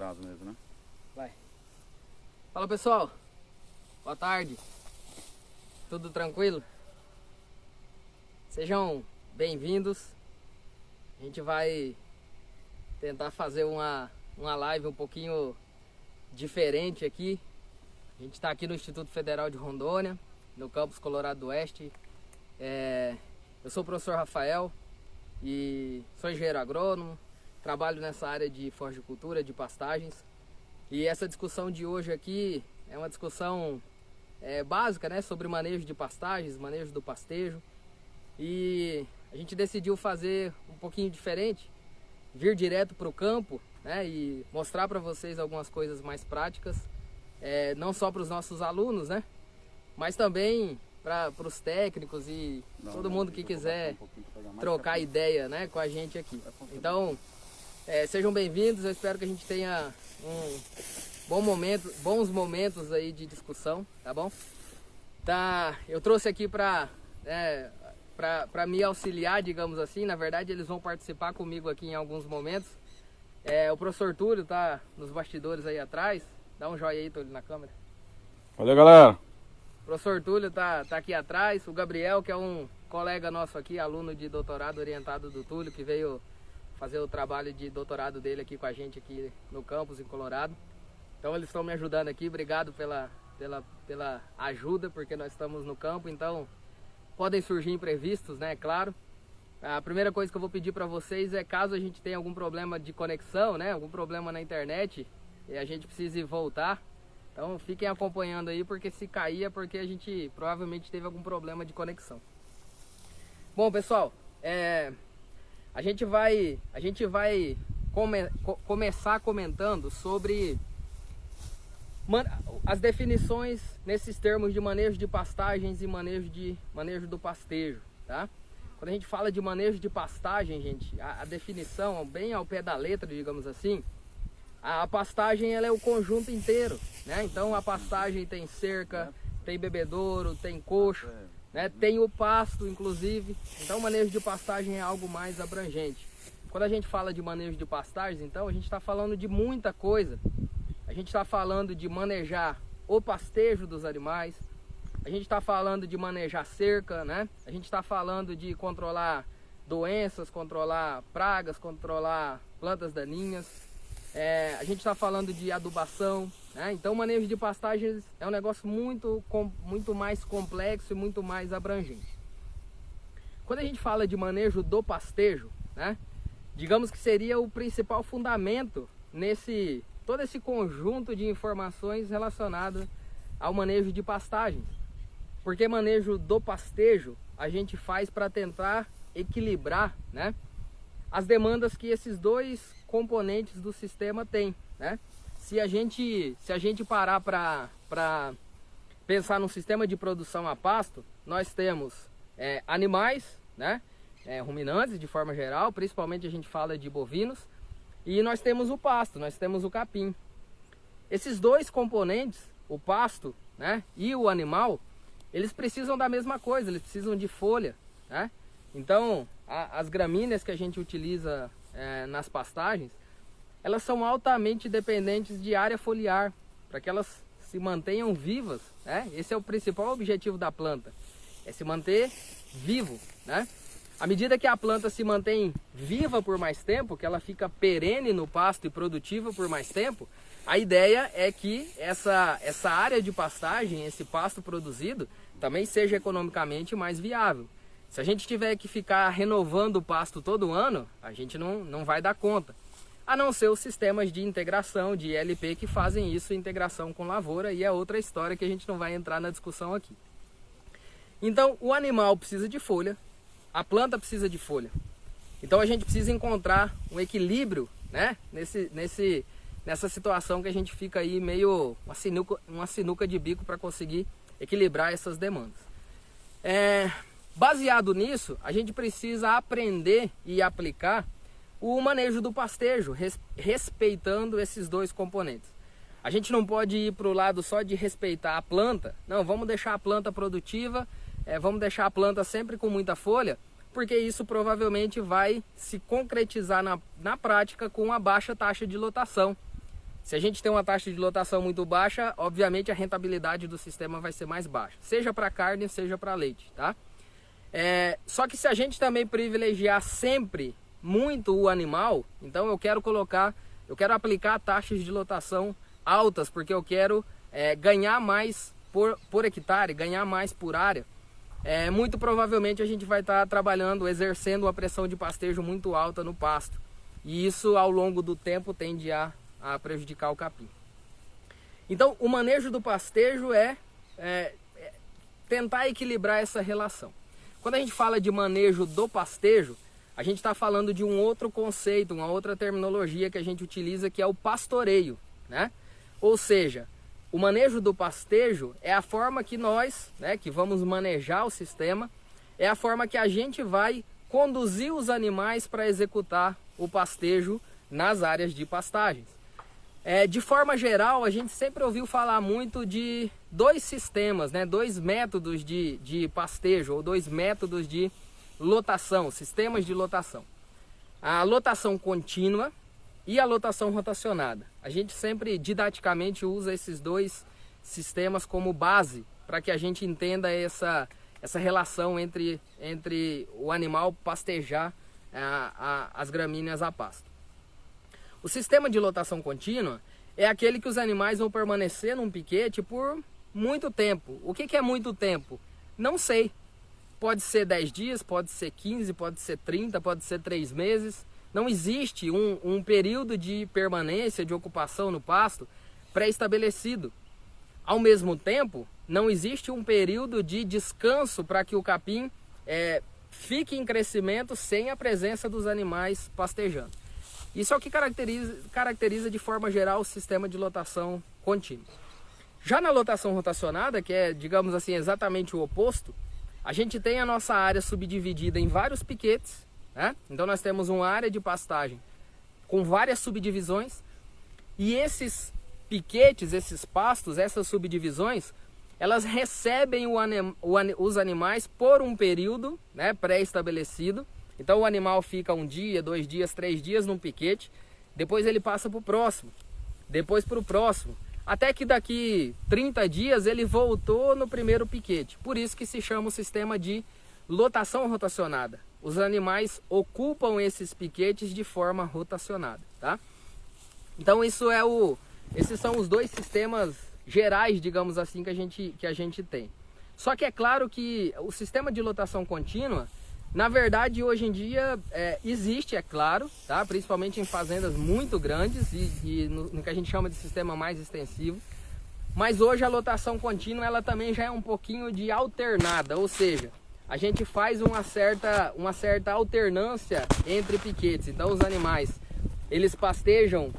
atraso mesmo, né? Vai. Fala pessoal, boa tarde, tudo tranquilo? Sejam bem-vindos. A gente vai tentar fazer uma live um pouquinho diferente aqui. A gente está aqui no Instituto Federal de Rondônia, no campus Colorado do Oeste. Eu sou o professor Rafael e sou engenheiro agrônomo, trabalho nessa área de forjicultura, de pastagens. E essa discussão de hoje aqui é uma discussão básica, né, sobre manejo de pastagens, manejo do pastejo. E a gente decidiu fazer um pouquinho diferente, vir direto para o campo, né, e mostrar para vocês algumas coisas mais práticas, não só para os nossos alunos, né, mas também para os técnicos e todo mundo que quiser trocar ideia, né, com a gente aqui. Então, sejam bem-vindos. Eu espero que a gente tenha bons momentos aí de discussão, tá bom? Eu trouxe aqui para me auxiliar, digamos assim. Na verdade, eles vão participar comigo aqui em alguns momentos. O professor Túlio tá nos bastidores aí atrás. Dá um joinha aí, Túlio, na câmera. Valeu, galera! O professor Túlio tá aqui atrás. O Gabriel, que é um colega nosso aqui, aluno de doutorado orientado do Túlio, que veio fazer o trabalho de doutorado dele aqui com a gente aqui no campus em Colorado. Então eles estão me ajudando aqui. Obrigado pela ajuda, porque nós estamos no campo, então podem surgir imprevistos, né? Claro. A primeira coisa que eu vou pedir para vocês é, caso a gente tenha algum problema de conexão, né? Algum problema na internet e a gente precise voltar, então fiquem acompanhando aí, porque se cair é porque a gente provavelmente teve algum problema de conexão. Bom, pessoal, a gente vai começar comentando sobre as definições nesses termos de manejo de pastagens e manejo do pastejo, tá? Quando a gente fala de manejo de pastagem, gente, a definição, bem ao pé da letra, digamos assim, a pastagem ela é o conjunto inteiro, né? Então a pastagem tem cerca, tem bebedouro, tem coxo, né? Tem o pasto, inclusive. Então o manejo de pastagem é algo mais abrangente. Quando a gente fala de manejo de pastagens, então a gente está falando de muita coisa. A gente está falando de manejar o pastejo dos animais, a gente está falando de manejar cerca, né? A gente está falando de controlar doenças, controlar pragas, controlar plantas daninhas. A gente está falando de adubação, né? Então o manejo de pastagens é um negócio muito mais complexo e muito mais abrangente. Quando a gente fala de manejo do pastejo, né? Digamos que seria o principal fundamento todo esse conjunto de informações relacionadas ao manejo de pastagens. Porque manejo do pastejo a gente faz para tentar equilibrar, né, as demandas que esses dois componentes do sistema têm, né? Se a gente parar para pensar num sistema de produção a pasto, nós temos animais, né, ruminantes de forma geral, principalmente a gente fala de bovinos, e nós temos o pasto, nós temos o capim. Esses dois componentes, o pasto, né, e o animal, eles precisam da mesma coisa, eles precisam de folha, né? Então, as gramíneas que a gente utiliza nas pastagens, elas são altamente dependentes de área foliar, para que elas se mantenham vivas, né? Esse é o principal objetivo da planta, é se manter vivo, né? À medida que a planta se mantém viva por mais tempo, que ela fica perene no pasto e produtiva por mais tempo, a ideia é que essa área de pastagem, esse pasto produzido, também seja economicamente mais viável. Se a gente tiver que ficar renovando o pasto todo ano, a gente não vai dar conta. A não ser os sistemas de integração, de ILP, que fazem isso, integração com lavoura, e é outra história que a gente não vai entrar na discussão aqui. Então, o animal precisa de folha, a planta precisa de folha. Então a gente precisa encontrar um equilíbrio, né, nessa situação que a gente fica aí meio uma sinuca de bico para conseguir equilibrar essas demandas. Baseado nisso, a gente precisa aprender e aplicar o manejo do pastejo, respeitando esses dois componentes. A gente não pode ir para o lado só de respeitar a planta. Não, vamos deixar a planta produtiva, vamos deixar a planta sempre com muita folha, porque isso provavelmente vai se concretizar na prática com uma baixa taxa de lotação. Se a gente tem uma taxa de lotação muito baixa, obviamente a rentabilidade do sistema vai ser mais baixa, seja para carne, seja para leite, tá? Só que se a gente também privilegiar sempre muito o animal, então eu quero aplicar taxas de lotação altas, porque eu quero ganhar mais por hectare, ganhar mais por área. Muito provavelmente a gente vai estar trabalhando, exercendo uma pressão de pastejo muito alta no pasto. E isso ao longo do tempo tende a prejudicar o capim. Então o manejo do pastejo é tentar equilibrar essa relação. Quando a gente fala de manejo do pastejo, a gente está falando de um outro conceito, uma outra terminologia que a gente utiliza, que é o pastoreio, né? Ou seja, o manejo do pastejo é a forma que nós, né, que vamos manejar o sistema, é a forma que a gente vai conduzir os animais para executar o pastejo nas áreas de pastagens. De forma geral, a gente sempre ouviu falar muito de dois sistemas, né, dois métodos de pastejo, ou dois métodos de lotação, sistemas de lotação. A lotação contínua e a lotação rotacionada. A gente sempre didaticamente usa esses dois sistemas como base para que a gente entenda essa relação entre o animal pastejar as gramíneas a pasto. O sistema de lotação contínua é aquele que os animais vão permanecer num piquete por muito tempo. O que é muito tempo? Não sei. Pode ser 10 dias, pode ser 15, pode ser 30, pode ser 3 meses. Não existe um período de permanência, de ocupação no pasto pré-estabelecido. Ao mesmo tempo, não existe um período de descanso para que o capim fique em crescimento sem a presença dos animais pastejando. Isso é o que caracteriza de forma geral o sistema de lotação contínua. Já na lotação rotacionada, que é, digamos assim, exatamente o oposto, a gente tem a nossa área subdividida em vários piquetes, né? Então nós temos uma área de pastagem com várias subdivisões, e esses piquetes, esses pastos, essas subdivisões, elas recebem os animais por um período, né, pré-estabelecido. Então o animal fica 1 dia, 2 dias, 3 dias num piquete, depois ele passa para o próximo, depois para o próximo, até que daqui 30 dias ele voltou no primeiro piquete. Por isso que se chama o sistema de lotação rotacionada. Os animais ocupam esses piquetes de forma rotacionada, tá? Então esses são os dois sistemas gerais, digamos assim, que a gente tem. Só que é claro que o sistema de lotação contínua, na verdade, hoje em dia existe, é claro, tá? Principalmente em fazendas muito grandes e no que a gente chama de sistema mais extensivo. Mas hoje a lotação contínua ela também já é um pouquinho de alternada, ou seja, a gente faz uma certa alternância entre piquetes. Então os animais, eles pastejam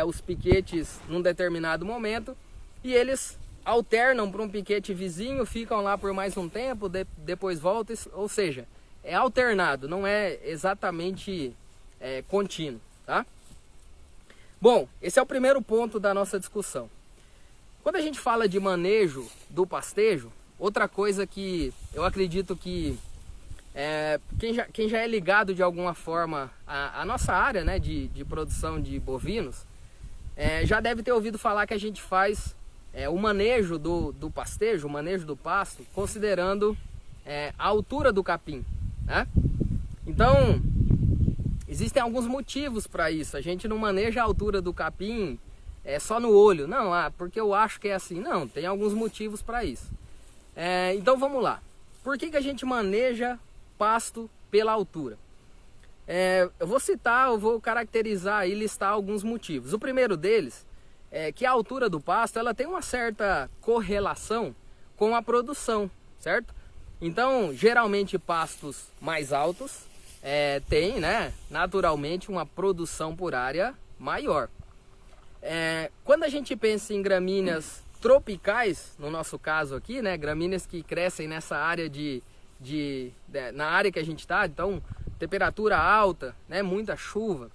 os piquetes num determinado momento e eles alternam para um piquete vizinho, ficam lá por mais um tempo, depois voltam, ou seja, é alternado, não é exatamente contínuo, tá? Bom, esse é o primeiro ponto da nossa discussão. Quando a gente fala de manejo do pastejo, outra coisa que eu acredito que quem já é ligado de alguma forma à nossa área, né, de produção de bovinos, já deve ter ouvido falar que a gente faz o manejo do pastejo, o manejo do pasto, considerando a altura do capim, né? Então, existem alguns motivos para isso. A gente não maneja a altura do capim só no olho. Não, porque eu acho que é assim. Não, tem alguns motivos para isso. Então vamos lá. Por que a gente maneja pasto pela altura? Eu vou caracterizar e listar alguns motivos. O primeiro deles é que a altura do pasto ela tem uma certa correlação com a produção, certo? Então, geralmente pastos mais altos têm, né, naturalmente uma produção por área maior. Quando a gente pensa em gramíneas tropicais, no nosso caso aqui, né, gramíneas que crescem nessa área na área que a gente está, então temperatura alta, né, muita chuva,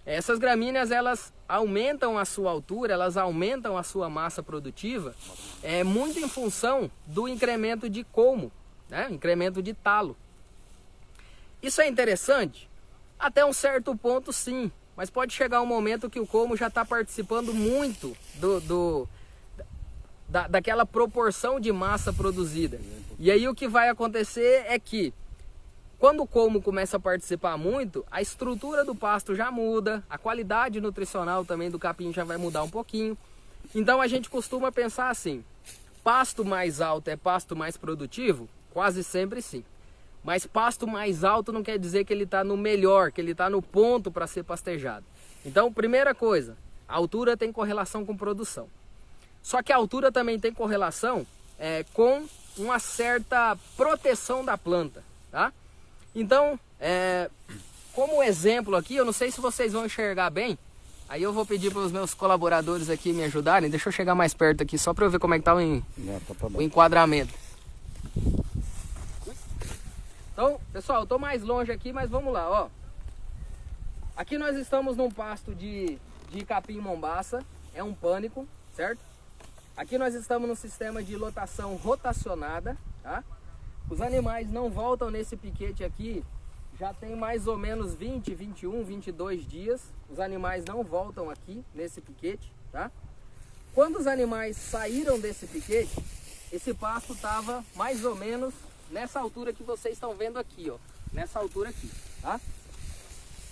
essas gramíneas elas aumentam a sua altura, elas aumentam a sua massa produtiva, muito em função do incremento de colmo, né, incremento de talo. Isso é interessante? Até um certo ponto sim, mas pode chegar um momento que o colmo já está participando muito daquela proporção de massa produzida. E aí o que vai acontecer é que quando o colmo começa a participar muito, a estrutura do pasto já muda, a qualidade nutricional também do capim já vai mudar um pouquinho. Então a gente costuma pensar assim, pasto mais alto é pasto mais produtivo? Quase sempre sim. Mas pasto mais alto não quer dizer que ele está no melhor, que ele está no ponto para ser pastejado. Então, primeira coisa, a altura tem correlação com produção. Só que a altura também tem correlação com uma certa proteção da planta, tá? Então, como exemplo aqui, eu não sei se vocês vão enxergar bem, aí eu vou pedir para os meus colaboradores aqui me ajudarem. Deixa eu chegar mais perto aqui, só para eu ver como é que tá o enquadramento. Então, pessoal, eu tô mais longe aqui, mas vamos lá, ó. Aqui nós estamos num pasto de capim mombaça, é um pânico, certo? Aqui nós estamos num sistema de lotação rotacionada, tá? Os animais não voltam nesse piquete aqui, já tem mais ou menos 20, 21, 22 dias. Os animais não voltam aqui nesse piquete, tá? Quando os animais saíram desse piquete, esse pasto estava mais ou menos nessa altura que vocês estão vendo aqui, ó. Nessa altura aqui, tá?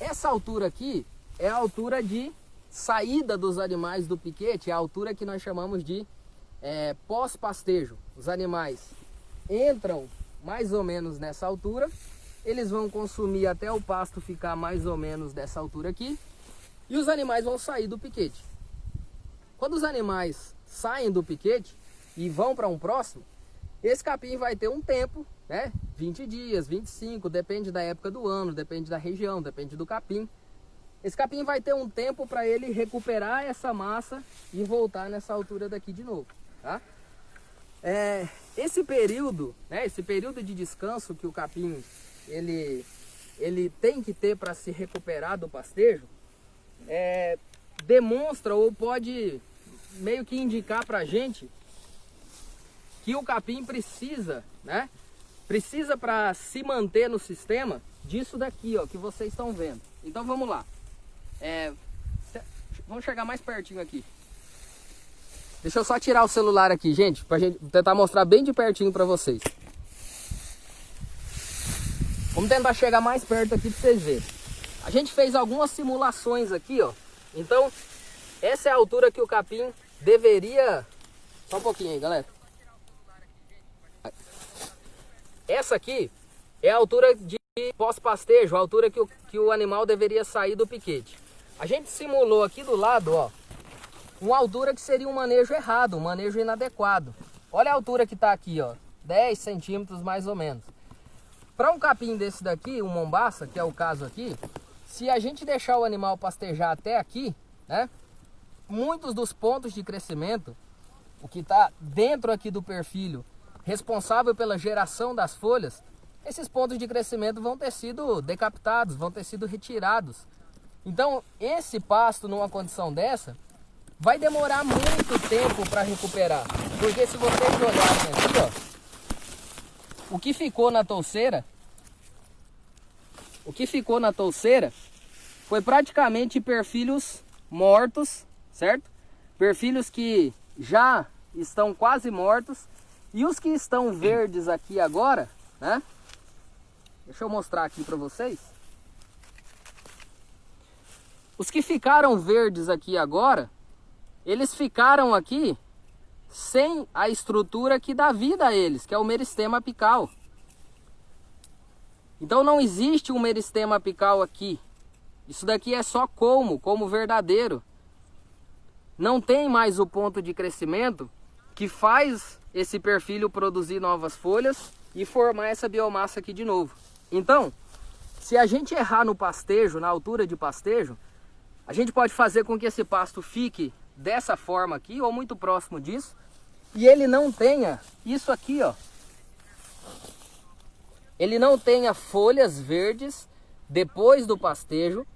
Essa altura aqui é a altura de saída dos animais do piquete, é a altura que nós chamamos de pós-pastejo. Os animais entram mais ou menos nessa altura, eles vão consumir até o pasto ficar mais ou menos dessa altura aqui, e os animais vão sair do piquete. Quando os animais saem do piquete e vão para um próximo, esse capim vai ter um tempo, né? 20 dias, 25, depende da época do ano, depende da região, depende do capim. Esse capim vai ter um tempo para ele recuperar essa massa e voltar nessa altura daqui de novo, tá? Esse período, né? Esse período de descanso que o capim ele tem que ter para se recuperar do pastejo, demonstra ou pode meio que indicar para a gente que o capim precisa, né? Precisa para se manter no sistema disso daqui, ó, que vocês estão vendo. Então vamos lá. Vamos chegar mais pertinho aqui. Deixa eu só tirar o celular aqui, gente, pra gente tentar mostrar bem de pertinho para vocês. Vamos tentar chegar mais perto aqui para vocês verem. A gente fez algumas simulações aqui, ó. Então, essa é a altura que o capim deveria... Só um pouquinho aí, galera. Essa aqui é a altura de pós-pastejo, a altura que o animal deveria sair do piquete. A gente simulou aqui do lado, ó, uma altura que seria um manejo errado, um manejo inadequado. Olha a altura que está aqui, ó, 10 centímetros mais ou menos. Para um capim desse daqui, um mombaça, que é o caso aqui, se a gente deixar o animal pastejar até aqui, né, muitos dos pontos de crescimento, o que está dentro aqui do perfilho, responsável pela geração das folhas, esses pontos de crescimento vão ter sido decapitados, vão ter sido retirados. Então, esse pasto numa condição dessa, vai demorar muito tempo para recuperar. Porque se vocês olharem aqui, ó, o que ficou na touceira foi praticamente perfilhos mortos, certo? Perfilhos que já estão quase mortos. E os que estão verdes aqui agora, né? Deixa eu mostrar aqui para vocês. Os que ficaram verdes aqui agora, eles ficaram aqui sem a estrutura que dá vida a eles, que é o meristema apical. Então não existe um meristema apical aqui. Isso daqui é só colmo verdadeiro. Não tem mais o ponto de crescimento que faz esse perfilho produzir novas folhas e formar essa biomassa aqui de novo. Então, se a gente errar no pastejo, na altura de pastejo, a gente pode fazer com que esse pasto fique dessa forma aqui, ou muito próximo disso, e ele não tenha isso aqui, ó. Ele não tenha folhas verdes depois do pastejo,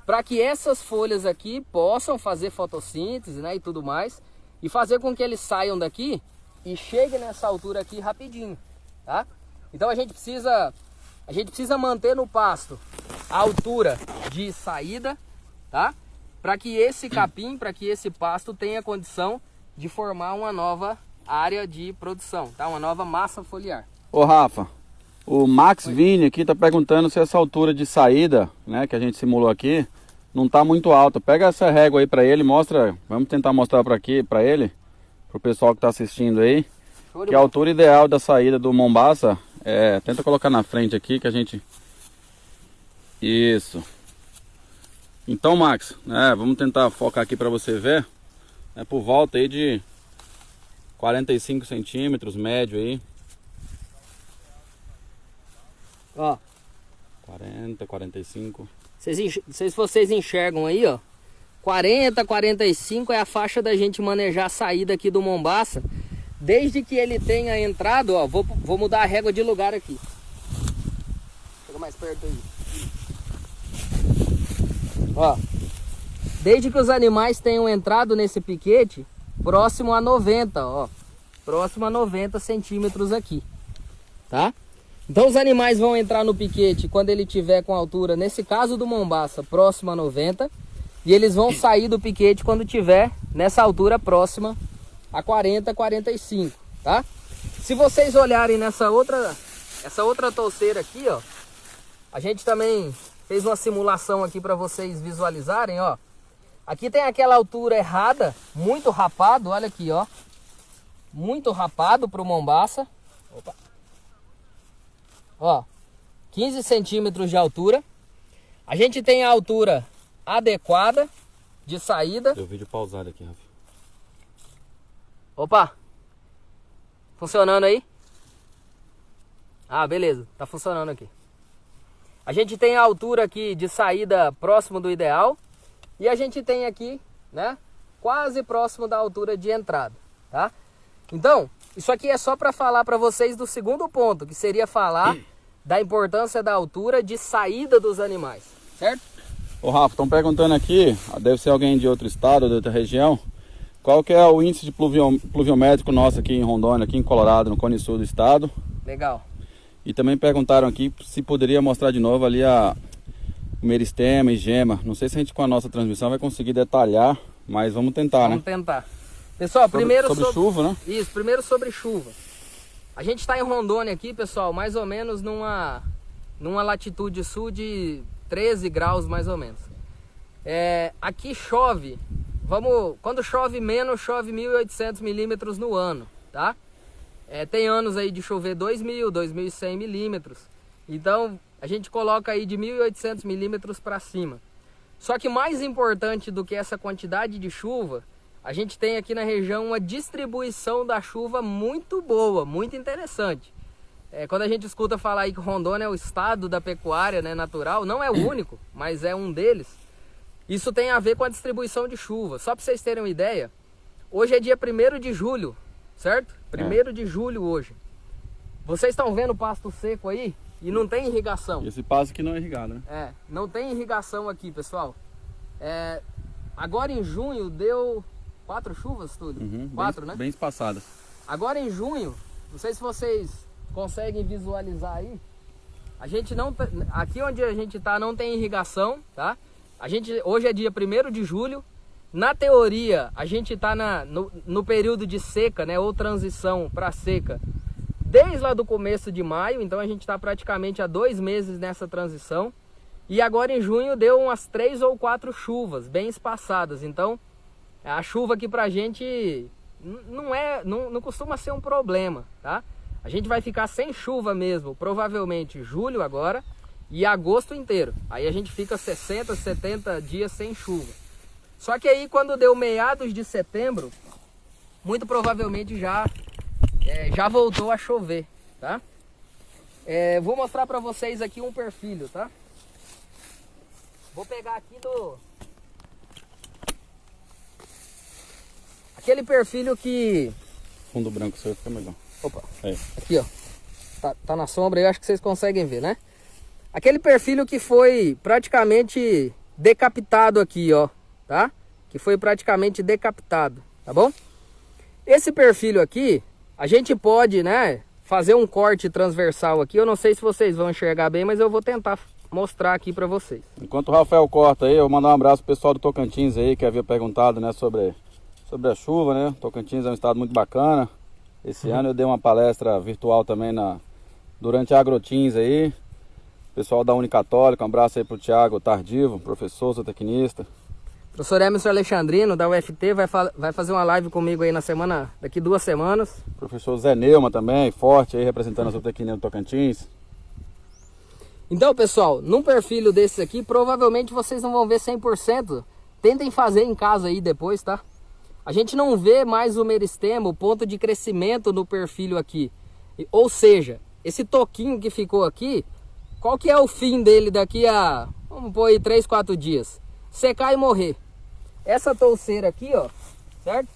para que essas folhas aqui possam fazer fotossíntese, né, e tudo mais, e fazer com que eles saiam daqui e cheguem nessa altura aqui rapidinho, tá? Então a gente precisa manter no pasto a altura de saída tá? Para que esse capim, para que esse pasto tenha condição de formar uma nova área de produção, tá? Uma nova massa foliar. Ô Rafa, o Max Vini aqui tá perguntando se essa altura de saída, né, que a gente simulou aqui, não tá muito alta. Pega essa régua aí para ele, mostra, vamos tentar mostrar para aqui, para ele, pro pessoal que tá assistindo aí, que a altura ideal da saída do Mombaça tenta colocar na frente aqui que a gente... Isso. Então, Max, vamos tentar focar aqui para você ver. É por volta aí de 45 centímetros, médio aí. Ó. 40, 45. Não sei se vocês enxergam aí, ó. 40, 45 é a faixa da gente manejar a saída aqui do Mombaça. Desde que ele tenha entrado, ó, vou mudar a régua de lugar aqui. Chega mais perto aí. Ó, desde que os animais tenham entrado nesse piquete, próximo a 90, ó. Próximo a 90 centímetros aqui, tá? Então os animais vão entrar no piquete quando ele tiver com altura, nesse caso do Mombaça, próximo a 90. E eles vão sair do piquete quando tiver nessa altura próxima a 40, 45, tá? Se vocês olharem essa outra touceira aqui, ó, a gente também fez uma simulação aqui para vocês visualizarem, ó. Aqui tem aquela altura errada, muito rapado, olha aqui, ó. Muito rapado para o Mombaça. Opa. Ó, 15 centímetros de altura. A gente tem a altura adequada de saída. Deu vídeo pausado aqui, Rafa. Opa! Funcionando aí? Ah, beleza. Tá funcionando aqui. A gente tem a altura aqui de saída próximo do ideal. E a gente tem aqui, né, quase próximo da altura de entrada, tá? Então, isso aqui é só para falar para vocês do segundo ponto, que seria falar da importância da altura de saída dos animais, certo? Ô Rafa, estão perguntando aqui, deve ser alguém de outro estado, de outra região, qual que é o índice de pluviométrico nosso aqui em Rondônia, aqui em Colorado, no Cone Sul do estado. Legal. E também perguntaram aqui se poderia mostrar de novo ali o meristema e gema. Não sei se a gente com a nossa transmissão vai conseguir detalhar, mas vamos tentar, vamos tentar. Pessoal, primeiro sobre chuva, né? Isso, primeiro sobre chuva. A gente está em Rondônia aqui, pessoal, mais ou menos numa latitude sul de 13 graus, mais ou menos. Aqui chove, quando chove menos, chove 1.800 milímetros no ano, tá? Tem anos aí de chover 2.000, 2.100 milímetros. Então, a gente coloca aí de 1.800 milímetros para cima. Só que mais importante do que essa quantidade de chuva, a gente tem aqui na região uma distribuição da chuva muito boa, muito interessante. Quando a gente escuta falar aí que Rondônia é o estado da pecuária, né, natural, não é o único, mas é um deles. Isso tem a ver com a distribuição de chuva. Só para vocês terem uma ideia, hoje é dia 1º de julho, certo? 1º de julho hoje. Vocês estão vendo o pasto seco aí? E não tem irrigação. Esse pasto aqui não é irrigado, né? Não tem irrigação aqui, pessoal. Agora em junho deu 4 chuvas, tudo? 4, né? Bem espaçadas. Agora em junho, não sei se vocês conseguem visualizar aí. A gente não... Aqui onde a gente tá não tem irrigação, tá? Hoje é dia 1º de julho. Na teoria, a gente tá no período de seca, né? Ou transição para seca. Desde lá do começo de maio, então a gente está praticamente há 2 meses nessa transição. E agora em junho deu umas 3 ou 4 chuvas, bem espaçadas. Então, a chuva aqui pra gente não costuma ser um problema, tá? A gente vai ficar sem chuva mesmo, provavelmente julho agora e agosto inteiro. Aí a gente fica 60, 70 dias sem chuva. Só que aí quando deu meados de setembro, muito provavelmente já voltou a chover, tá? Vou mostrar para vocês aqui um perfil, tá? Vou pegar aqui aquele perfil que... Fundo branco seu fica melhor. Opa, aqui ó, tá na sombra, eu acho que vocês conseguem ver, né? Aquele perfil que foi praticamente decapitado aqui, ó, tá? Que foi praticamente decapitado, tá bom? Esse perfil aqui, a gente pode, né, fazer um corte transversal aqui. Eu não sei se vocês vão enxergar bem, mas eu vou tentar mostrar aqui para vocês. Enquanto o Rafael corta aí, eu vou mandar um abraço pro pessoal do Tocantins aí, que havia perguntado, né, sobre a chuva, né? Tocantins é um estado muito bacana. Esse ano eu dei uma palestra virtual também durante a Agrotins aí. Pessoal da Unicatólica, um abraço aí pro Thiago Tardivo, professor, zootecnista. Professor Emerson Alexandrino, da UFT, vai fazer uma live comigo aí daqui 2 semanas. Professor Zé Neuma também, forte aí, representando a zootecnia do Tocantins. Então, pessoal, num perfil desses aqui, provavelmente vocês não vão ver 100%. Tentem fazer em casa aí depois, tá? A gente não vê mais o meristema, o ponto de crescimento no perfil aqui. Ou seja, esse toquinho que ficou aqui, qual que é o fim dele daqui a, vamos pôr aí, 3, 4 dias? Secar e morrer. Essa touceira aqui, ó, certo?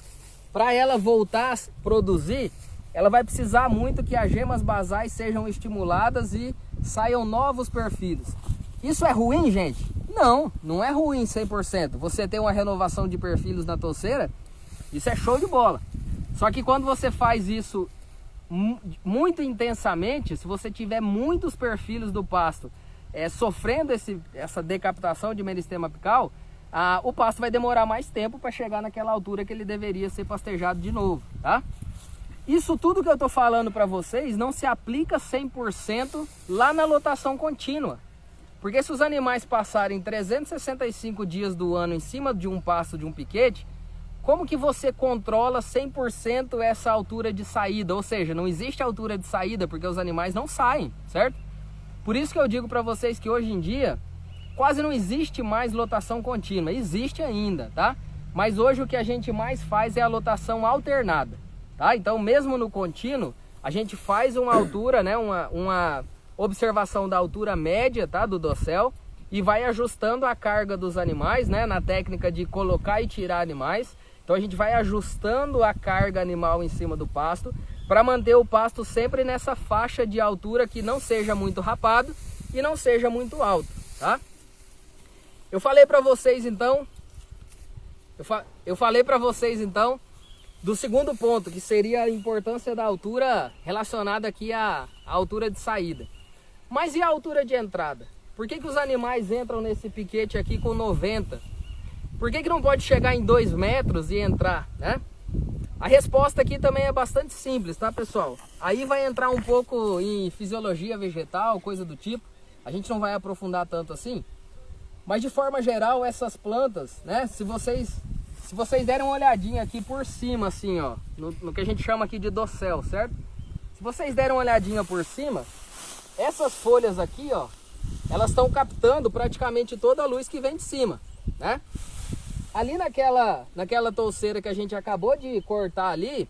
Para ela voltar a produzir, ela vai precisar muito que as gemas basais sejam estimuladas e saiam novos perfis. Isso é ruim, gente? Não, não é ruim 100%. Você ter uma renovação de perfis na touceira, isso é show de bola. Só que quando você faz isso muito intensamente, se você tiver muitos perfis do pasto sofrendo essa decapitação de meristema apical, o pasto vai demorar mais tempo para chegar naquela altura que ele deveria ser pastejado de novo, tá? Isso tudo que eu estou falando para vocês não se aplica 100% lá na lotação contínua. Porque se os animais passarem 365 dias do ano em cima de um pasto, de um piquete, como que você controla 100% essa altura de saída? Ou seja, não existe altura de saída porque os animais não saem, certo? Por isso que eu digo para vocês que hoje em dia quase não existe mais lotação contínua. Existe ainda, tá? Mas hoje o que a gente mais faz é a lotação alternada, tá? Então mesmo no contínuo, a gente faz uma altura, né? Uma observação da altura média, tá? Do dossel, e vai ajustando a carga dos animais, né? Na técnica de colocar e tirar animais. Então a gente vai ajustando a carga animal em cima do pasto para manter o pasto sempre nessa faixa de altura que não seja muito rapado e não seja muito alto, tá? Eu falei para vocês então, do segundo ponto, que seria a importância da altura relacionada aqui à altura de saída. Mas e a altura de entrada? Por que os animais entram nesse piquete aqui com 90? Por que não pode chegar em 2 metros e entrar, né? A resposta aqui também é bastante simples, tá, pessoal? Aí vai entrar um pouco em fisiologia vegetal, coisa do tipo. A gente não vai aprofundar tanto assim. Mas de forma geral, essas plantas, né? Se vocês derem uma olhadinha aqui por cima, assim, ó, no que a gente chama aqui de dossel, certo? Se vocês derem uma olhadinha por cima, essas folhas aqui, ó, elas estão captando praticamente toda a luz que vem de cima, né? Ali naquela touceira que a gente acabou de cortar ali,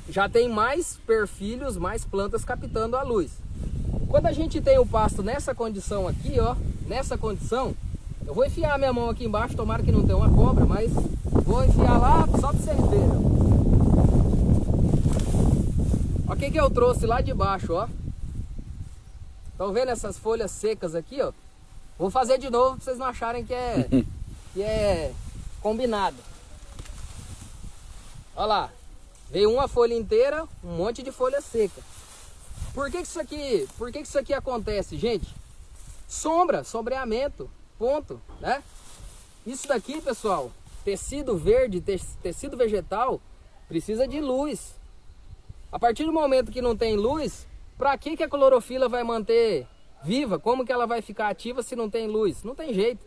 já tem mais perfilhos, mais plantas captando a luz. Quando a gente tem o pasto nessa condição aqui, ó, nessa condição, eu vou enfiar minha mão aqui embaixo, tomara que não tenha uma cobra, mas vou enfiar lá só para vocês verem. Ó, o que eu trouxe lá de baixo, ó. Estão vendo essas folhas secas aqui, ó? Vou fazer de novo para vocês não acharem que é combinado. Olha lá, veio uma folha inteira, um monte de folha seca. Por que isso aqui acontece, gente? Sombreamento, ponto, né? Isso daqui, pessoal, tecido verde, tecido vegetal, precisa de luz. A partir do momento que não tem luz, para que a clorofila vai manter viva? Como que ela vai ficar ativa se não tem luz? Não tem jeito.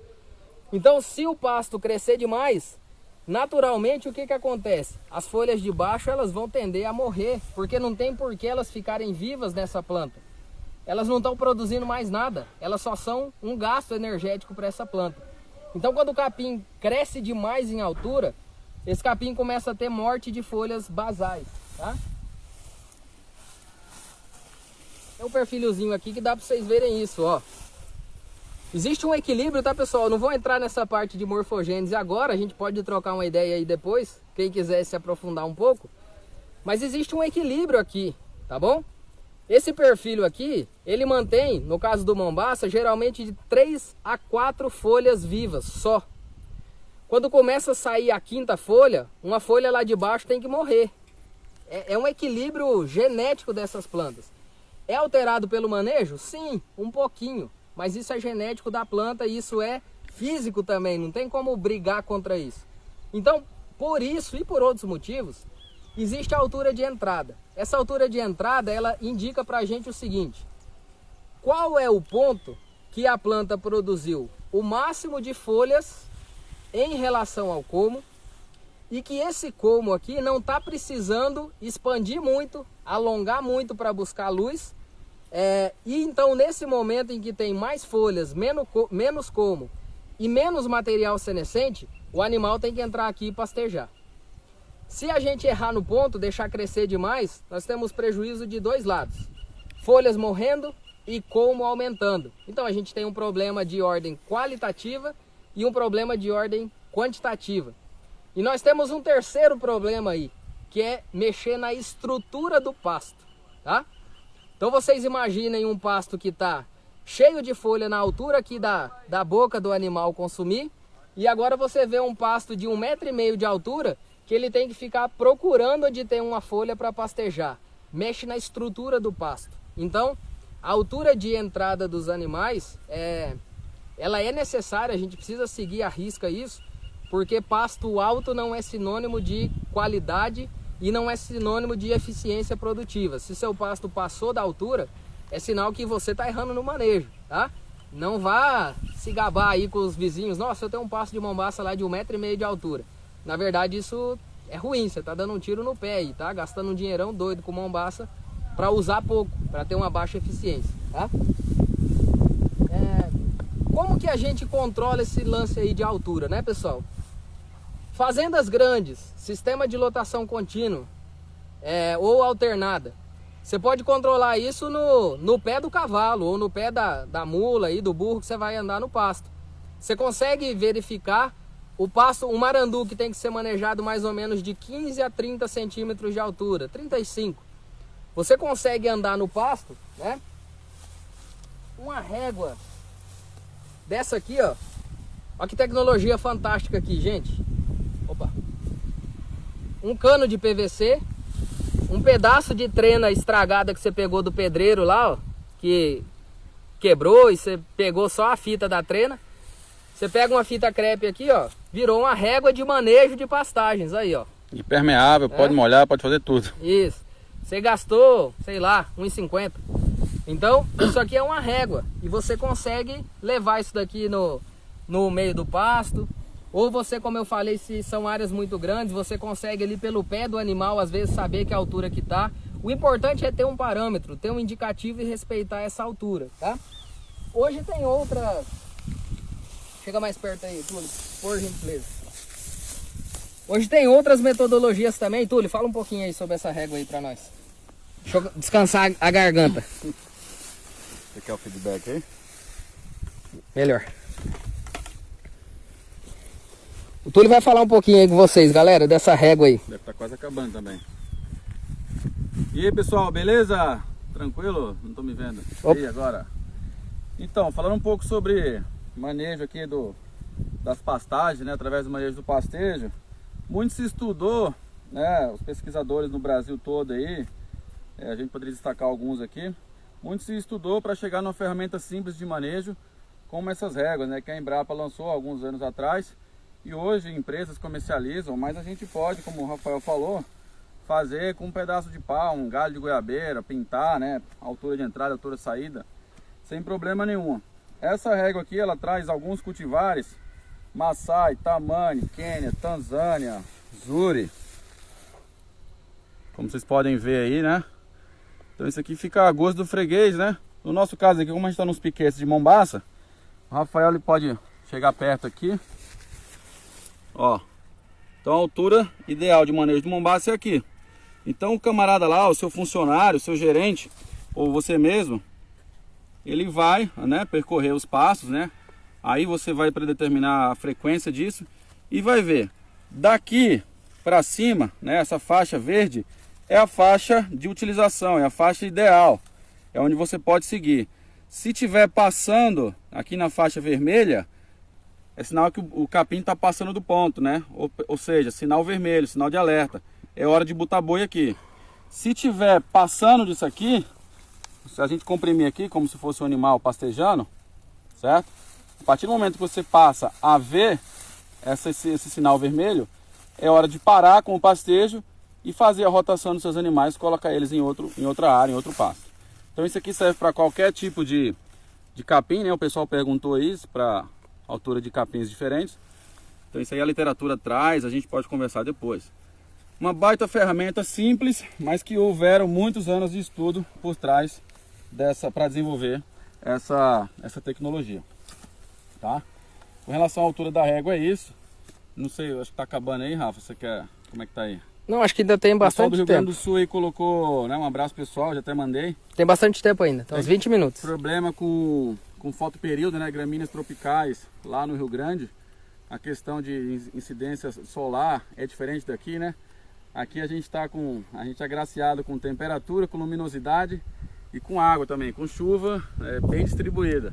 Então, se o pasto crescer demais, naturalmente o que acontece? As folhas de baixo elas vão tender a morrer, porque não tem por que elas ficarem vivas nessa planta. Elas não estão produzindo mais nada, elas só são um gasto energético para essa planta. Então, quando o capim cresce demais em altura, esse capim começa a ter morte de folhas basais, tá? Tem um perfilhozinho aqui que dá para vocês verem isso, ó. Existe um equilíbrio, tá, pessoal? Eu não vou entrar nessa parte de morfogênese agora, a gente pode trocar uma ideia aí depois, quem quiser se aprofundar um pouco. Mas existe um equilíbrio aqui, tá bom? Esse perfil aqui, ele mantém, no caso do Mombaça, geralmente de 3 a 4 folhas vivas só. Quando começa a sair a 5ª folha, uma folha lá de baixo tem que morrer. É um equilíbrio genético dessas plantas. É alterado pelo manejo? Sim, um pouquinho. mas isso é genético da planta e isso é físico também, não tem como brigar contra isso. Então, por isso e por outros motivos, existe a altura de entrada. Essa altura de entrada, ela indica pra gente o seguinte: qual é o ponto que a planta produziu o máximo de folhas em relação ao colmo, e que esse colmo aqui não está precisando expandir muito, alongar muito para buscar luz. E então nesse momento em que tem mais folhas, menos colmo e menos material senescente, o animal tem que entrar aqui e pastejar. Se a gente errar no ponto, deixar crescer demais, nós temos prejuízo de dois lados: folhas morrendo e colmo aumentando. Então a gente tem um problema de ordem qualitativa e um problema de ordem quantitativa. E nós temos um terceiro problema aí, que é mexer na estrutura do pasto, tá? Então vocês imaginem um pasto que está cheio de folha na altura aqui da boca do animal consumir, e agora você vê um pasto de 1,5 metro de altura que ele tem que ficar procurando onde tem uma folha para pastejar. Mexe na estrutura do pasto. Então, a altura de entrada dos animais, ela é necessária, a gente precisa seguir à risca isso, porque pasto alto não é sinônimo de qualidade e não é sinônimo de eficiência produtiva. Se seu pasto passou da altura, é sinal que você está errando no manejo, tá? Não vá se gabar aí com os vizinhos: nossa, eu tenho um pasto de mombaça lá de 1,5 metro de altura. Na verdade, isso é ruim, você está dando um tiro no pé aí, tá? Gastando um dinheirão doido com mombaça para usar pouco, para ter uma baixa eficiência, tá? Como que a gente controla esse lance aí de altura, né, pessoal? Fazendas grandes, sistema de lotação contínuo ou alternada, você pode controlar isso no pé do cavalo ou no pé da mula e do burro que você vai andar no pasto. Você consegue verificar o pasto, um marandu que tem que ser manejado mais ou menos de 15 a 30 centímetros de altura, 35. Você consegue andar no pasto, né? Uma régua dessa aqui, ó. Olha que tecnologia fantástica aqui, gente. Opa. Um cano de PVC, um pedaço de trena estragada que você pegou do pedreiro lá, ó, que quebrou e você pegou só a fita da trena. Você pega uma fita crepe aqui, ó, virou uma régua de manejo de pastagens, aí, ó. Impermeável, pode molhar, pode fazer tudo. Isso. Você gastou, sei lá, R$1,50. Então, isso aqui é uma régua e você consegue levar isso daqui no meio do pasto. Ou você, como eu falei, se são áreas muito grandes, você consegue ali pelo pé do animal, às vezes, saber que a altura que tá. O importante é ter um parâmetro, ter um indicativo e respeitar essa altura, tá? Hoje tem outras... Chega mais perto aí, Túlio, por gentileza. Hoje tem outras metodologias também. Túlio, fala um pouquinho aí sobre essa régua aí pra nós. Deixa eu descansar a garganta. Você quer o feedback aí? Melhor. O Túlio vai falar um pouquinho aí com vocês, galera, dessa régua aí. Deve estar quase acabando também. E aí, pessoal, beleza? Tranquilo? Não tô me vendo. E aí, agora? Então, falando um pouco sobre manejo aqui das pastagens, né, através do manejo do pastejo. Muito se estudou, né, os pesquisadores no Brasil todo aí, a gente poderia destacar alguns aqui. Muito se estudou para chegar numa ferramenta simples de manejo, como essas réguas, né, que a Embrapa lançou há alguns anos atrás. E hoje empresas comercializam, mas a gente pode, como o Rafael falou, fazer com um pedaço de pau, um galho de goiabeira, pintar, né, altura de entrada, altura de saída, sem problema nenhum. Essa régua aqui, ela traz alguns cultivares: Maasai, Tamani, Quênia, Tanzânia, Zuri. Como vocês podem ver aí, né? Então isso aqui fica a gosto do freguês, né? No nosso caso aqui, como a gente está nos piquetes de mombaça, o Rafael ele pode chegar perto aqui. Ó, então a altura ideal de manejo de mombaça é aqui. Então o camarada lá, o seu funcionário, o seu gerente, ou você mesmo, ele vai, né, percorrer os passos, né? Aí você vai predeterminar a frequência disso e vai ver. Daqui para cima, né, essa faixa verde é a faixa de utilização, é a faixa ideal, é onde você pode seguir. Se tiver passando aqui na faixa vermelha, é sinal que o capim está passando do ponto, né? Ou seja, sinal vermelho, sinal de alerta. É hora de botar boi aqui. Se tiver passando disso aqui, se a gente comprimir aqui como se fosse um animal pastejando, certo? A partir do momento que você passa a ver esse sinal vermelho, é hora de parar com o pastejo e fazer a rotação dos seus animais, colocar eles em outra área, em outro pasto. Então isso aqui serve para qualquer tipo de capim, né? O pessoal perguntou isso, para altura de capins diferentes. Então isso aí a literatura traz, a gente pode conversar depois. Uma baita ferramenta simples, mas que houveram muitos anos de estudo por trás para desenvolver essa tecnologia, tá? Com relação à altura da régua é isso. Não sei, acho que tá acabando aí, Rafa, você quer, como é que tá aí? Não, acho que ainda tem bastante tempo. O pessoal do Rio Grande do Sul aí colocou, né, um abraço pessoal, já até mandei. Tem bastante tempo ainda, então uns 20 minutos. Problema com fotoperíodo, né, gramíneas tropicais lá no Rio Grande. A questão de incidência solar é diferente daqui, né? Aqui a gente é agraciado com temperatura, com luminosidade e com água também, com chuva bem distribuída.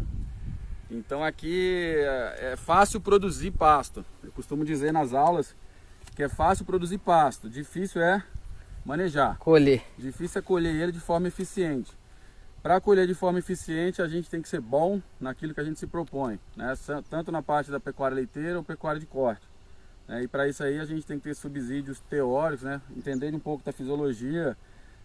Então aqui é fácil produzir pasto. Eu costumo dizer nas aulas que é fácil produzir pasto, difícil é manejar. Colher. Difícil é colher ele de forma eficiente. Para colher de forma eficiente, a gente tem que ser bom naquilo que a gente se propõe, né? Tanto na parte da pecuária leiteira ou pecuária de corte. E para isso aí a gente tem que ter subsídios teóricos, né? Entender um pouco da fisiologia,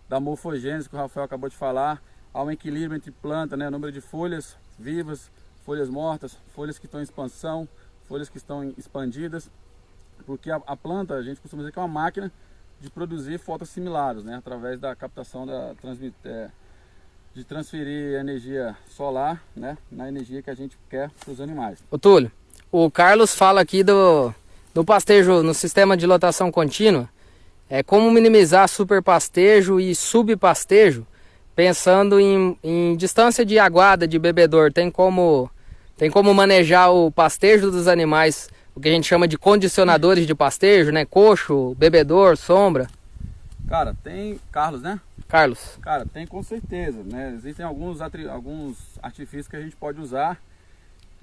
da morfogênese que o Rafael acabou de falar. Há um equilíbrio entre planta, né? O número de folhas vivas, folhas mortas, folhas que estão em expansão, folhas que estão expandidas. Porque a planta, a gente costuma dizer que é uma máquina de produzir fotossimilados, né? Através da captação de transferir energia solar, né? Na energia que a gente quer para os animais. Ô Túlio, o Carlos fala aqui do pastejo no sistema de lotação contínua, como minimizar superpastejo e subpastejo, pensando em distância de aguada de bebedor. Tem como manejar o pastejo dos animais, o que a gente chama de condicionadores de pastejo, né? Coxo, bebedor, sombra. Cara, tem... Carlos, né? Carlos. Cara, tem com certeza, né? Existem alguns artifícios que a gente pode usar.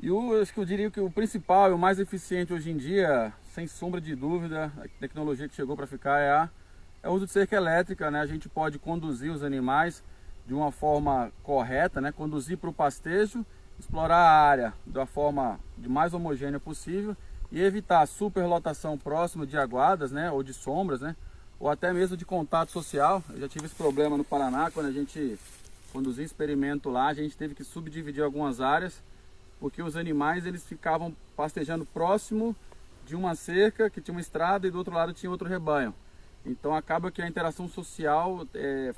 E acho que eu diria que o principal e o mais eficiente hoje em dia, sem sombra de dúvida, a tecnologia que chegou para ficar é o uso de cerca elétrica, né? A gente pode conduzir os animais de uma forma correta, né? Conduzir para o pastejo, explorar a área da forma mais homogênea possível e evitar superlotação próxima de aguadas, né? Ou de sombras, né? Ou até mesmo de contato social. Eu já tive esse problema no Paraná, quando a gente conduziu um experimento lá, a gente teve que subdividir algumas áreas, porque os animais eles ficavam pastejando próximo de uma cerca que tinha uma estrada e do outro lado tinha outro rebanho. Então acaba que a interação social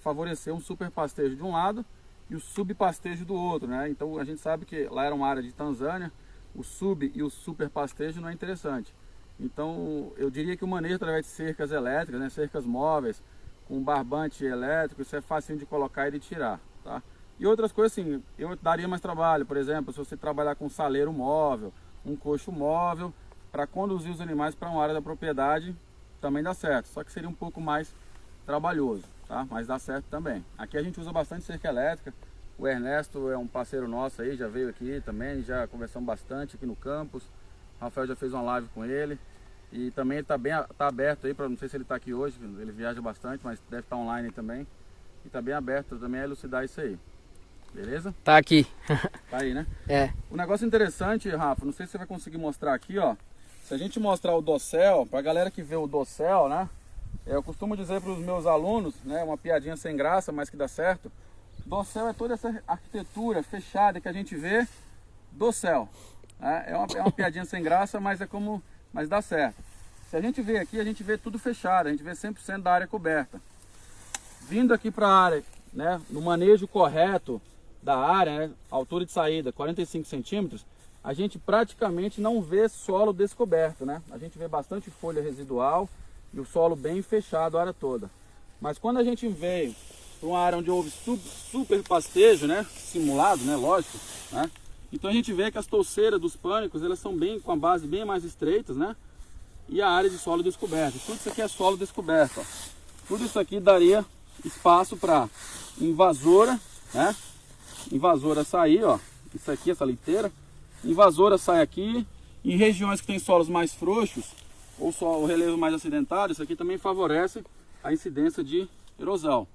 favoreceu um superpastejo de um lado e o subpastejo do outro, né? Então a gente sabe que lá era uma área de Tanzânia, o sub e o superpastejo não é interessante. Então eu diria que o manejo através de cercas elétricas, né? Cercas móveis, com barbante elétrico, isso é facinho de colocar e de tirar, tá? E outras coisas assim, eu daria mais trabalho, por exemplo, se você trabalhar com saleiro móvel, um coxo móvel, para conduzir os animais para uma área da propriedade, também dá certo, só que seria um pouco mais trabalhoso, tá? Mas dá certo também. Aqui a gente usa bastante cerca elétrica, o Ernesto é um parceiro nosso aí, já veio aqui também, já conversamos bastante aqui no campus, o Rafael já fez uma live com ele, e também ele tá aberto aí, não sei se ele está aqui hoje, ele viaja bastante, mas deve estar online também, e está bem aberto também a elucidar isso aí. Beleza? Tá aqui. Tá aí, né? É. O negócio interessante, Rafa, não sei se você vai conseguir mostrar aqui, ó. Se a gente mostrar o dossel, pra galera que vê o dossel, né? Eu costumo dizer para os meus alunos, né? Uma piadinha sem graça, mas que dá certo. Dossel é toda essa arquitetura fechada que a gente vê do céu. Né? É uma piadinha sem graça, mas dá certo. Se a gente vê aqui, a gente vê tudo fechado, a gente vê 100% da área coberta. Vindo aqui para a área, né? No manejo correto da área, né? Altura de saída 45 centímetros, a gente praticamente não vê solo descoberto, né? A gente vê bastante folha residual e o solo bem fechado a área toda. Mas quando a gente veio para uma área onde houve super pastejo, né? Simulado, né? Lógico, né? Então a gente vê que as touceiras dos pânicos, elas são com a base bem mais estreitas, né? E a área de solo descoberto. Tudo isso aqui é solo descoberto, ó. Tudo isso aqui daria espaço para invasora, né? Invasora sair, ó. Isso aqui, essa leiteira. Invasora sai aqui. Em regiões que tem solos mais frouxos ou o relevo mais acidentado, isso aqui também favorece a incidência de erosão.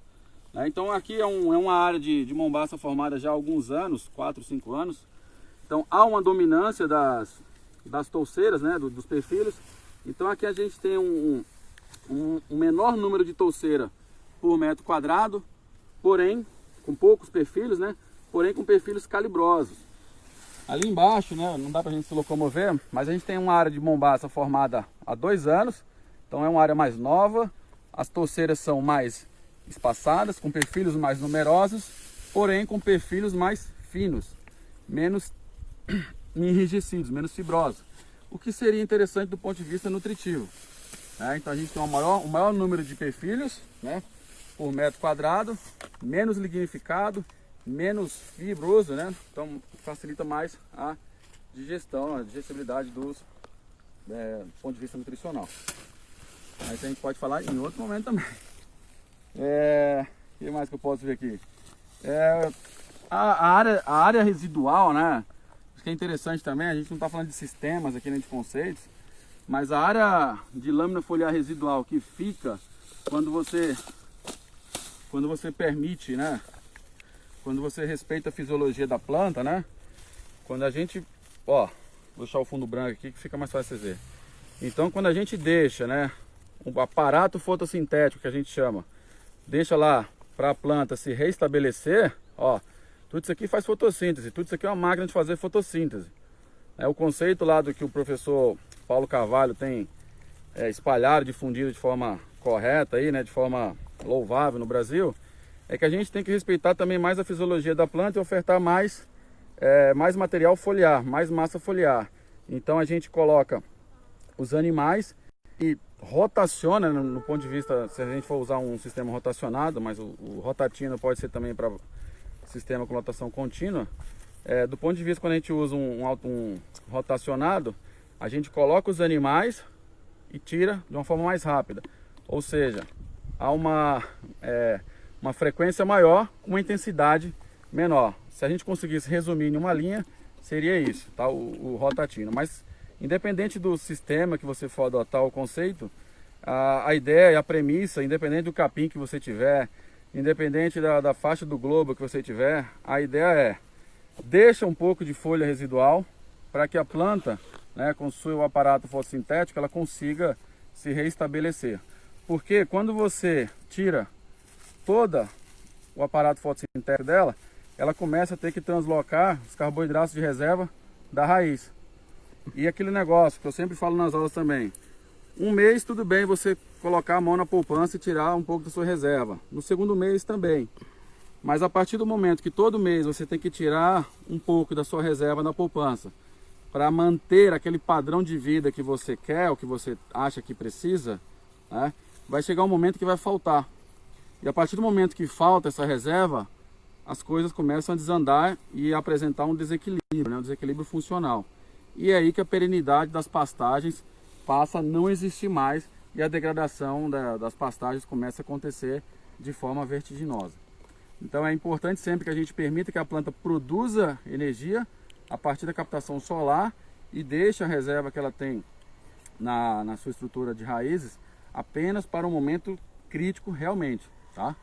Então aqui é uma área de mombaça formada já há alguns anos, 4, 5 anos. Então há uma dominância das touceiras, né, dos perfilhos. Então aqui a gente tem um menor número de touceira por metro quadrado, porém com poucos perfilhos, né, porém com perfilhos calibrosos. Ali embaixo, né, não dá pra gente se locomover, mas a gente tem uma área de mombaça formada há 2 anos, então é uma área mais nova, as touceiras são mais espaçadas, com perfilhos mais numerosos, porém com perfilhos mais finos, menos enrijecidos, menos fibrosos, o que seria interessante do ponto de vista nutritivo, né? Então a gente tem um maior número de perfilhos, né, por metro quadrado, menos lignificado, menos fibroso, né? Então facilita mais a digestão, a digestibilidade do ponto de vista nutricional. Mas a gente pode falar em outro momento também. O que mais que eu posso ver aqui? A área residual, né? Acho que é interessante também, a gente não está falando de sistemas aqui nem de conceitos, mas a área de lâmina foliar residual que fica quando você permite, né? Quando você respeita a fisiologia da planta, né? Quando a gente, vou deixar o fundo branco aqui que fica mais fácil de ver. Então quando a gente deixa, né, um aparato fotossintético que a gente chama, deixa lá para a planta se restabelecer, tudo isso aqui faz fotossíntese, tudo isso aqui é uma máquina de fazer fotossíntese. O conceito lá do que o professor Paulo Carvalho tem espalhado, difundido de forma correta aí, né, de forma louvável no Brasil, é que a gente tem que respeitar também mais a fisiologia da planta e ofertar mais material foliar, mais massa foliar. Então a gente coloca os animais e rotaciona, no ponto de vista, se a gente for usar um sistema rotacionado, mas o rotatino pode ser também para sistema com rotação contínua. Do ponto de vista, quando a gente usa um rotacionado, a gente coloca os animais e tira de uma forma mais rápida. Ou seja, há uma frequência maior, uma intensidade menor. Se a gente conseguisse resumir em uma linha, seria isso, tá? O rotatino. Mas independente do sistema que você for adotar o conceito, a ideia e a premissa, independente do capim que você tiver, independente da faixa do globo que você tiver, a ideia deixa um pouco de folha residual para que a planta, né, com o seu aparato fotossintético, ela consiga se reestabelecer. Porque quando você tira todo o aparato fotossintético dela, ela começa a ter que translocar os carboidratos de reserva da raiz. E aquele negócio que eu sempre falo nas aulas também, 1 mês tudo bem você colocar a mão na poupança e tirar um pouco da sua reserva. No segundo mês também. Mas a partir do momento que todo mês você tem que tirar um pouco da sua reserva na poupança para manter aquele padrão de vida que você quer, ou que você acha que precisa, né, vai chegar um momento que vai faltar. E a partir do momento que falta essa reserva, as coisas começam a desandar e a apresentar um desequilíbrio, né, um desequilíbrio funcional. E é aí que a perenidade das pastagens passa a não existir mais e a degradação das pastagens começa a acontecer de forma vertiginosa. Então é importante sempre que a gente permita que a planta produza energia a partir da captação solar e deixe a reserva que ela tem na sua estrutura de raízes apenas para um momento crítico realmente, tá?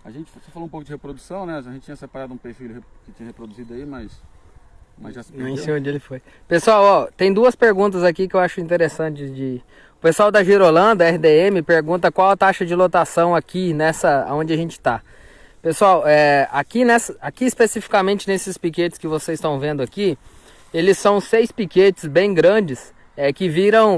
Você falou um pouco de reprodução, né? A gente tinha separado um perfil que tinha reproduzido aí, mas já se perdeu. Nem sei onde ele foi. Pessoal, tem 2 perguntas aqui que eu acho interessante O pessoal da Girolanda, RDM, pergunta qual a taxa de lotação aqui onde a gente está. Pessoal, aqui especificamente nesses piquetes que vocês estão vendo aqui, eles são 6 piquetes bem grandes,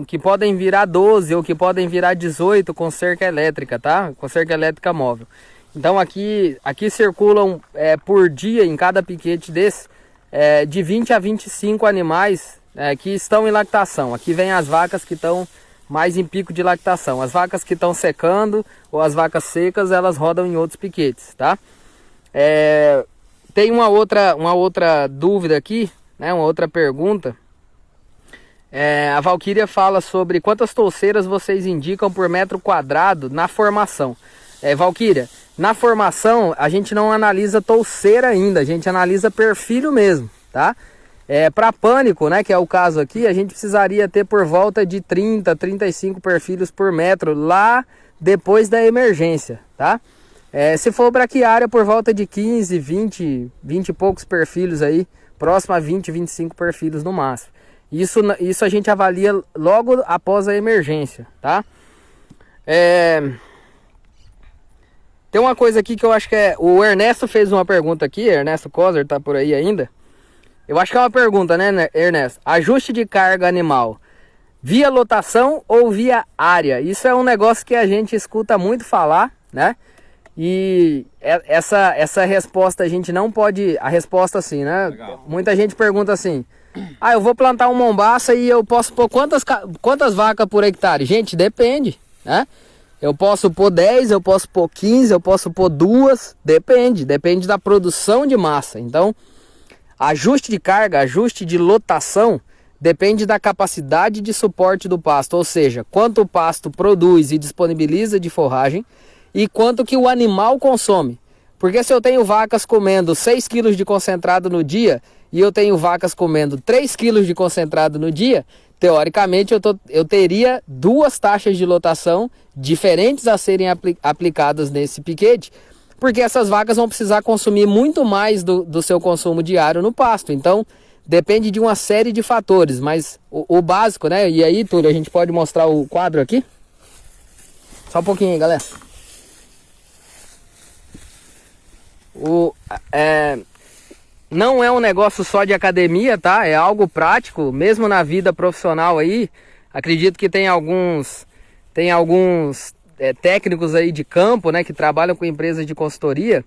que podem virar 12 ou que podem virar 18 com cerca elétrica, tá? Com cerca elétrica móvel. Então aqui circulam por dia em cada piquete desse de 20 a 25 animais que estão em lactação. Aqui vem as vacas que estão mais em pico de lactação. As vacas que estão secando ou as vacas secas, elas rodam em outros piquetes, tá? Tem uma outra dúvida aqui, né? Uma outra pergunta. A Valquíria fala sobre quantas touceiras vocês indicam por metro quadrado na formação. Valquíria, na formação a gente não analisa touceira ainda, a gente analisa perfilho mesmo, tá? Para pânico, né, que é o caso aqui, a gente precisaria ter por volta de 30, 35 perfilhos por metro lá depois da emergência, tá? Se for braquiária, por volta de 15, 20 e poucos perfilhos aí próximo a 20, 25 porfírios no máximo. Isso a gente avalia logo após a emergência, tá? Tem uma coisa aqui que eu acho que o Ernesto fez uma pergunta aqui, Ernesto Kozer tá por aí ainda. Eu acho que é uma pergunta, né, Ernesto? Ajuste de carga animal, via lotação ou via área? Isso é um negócio que a gente escuta muito falar, né? E essa resposta a gente não pode... A resposta assim, né? Legal. Muita gente pergunta assim... Ah, eu vou plantar um mombaça e eu posso pôr quantas vacas por hectare? Gente, depende, né? Eu posso pôr 10, eu posso pôr 15, eu posso pôr 2, depende da produção de massa. Então, ajuste de carga, ajuste de lotação, depende da capacidade de suporte do pasto, ou seja, quanto o pasto produz e disponibiliza de forragem e quanto que o animal consome. Porque se eu tenho vacas comendo 6 kg de concentrado no dia e eu tenho vacas comendo 3 kg de concentrado no dia, teoricamente eu teria 2 taxas de lotação diferentes a serem aplicadas nesse piquete, porque essas vacas vão precisar consumir muito mais do seu consumo diário no pasto. Então, depende de uma série de fatores, mas o básico, né? E aí, Túlio, a gente pode mostrar o quadro aqui? Só um pouquinho aí, galera. Não é um negócio só de academia, tá? É algo prático, mesmo na vida profissional aí. Acredito que tem alguns técnicos aí de campo, né, que trabalham com empresas de consultoria.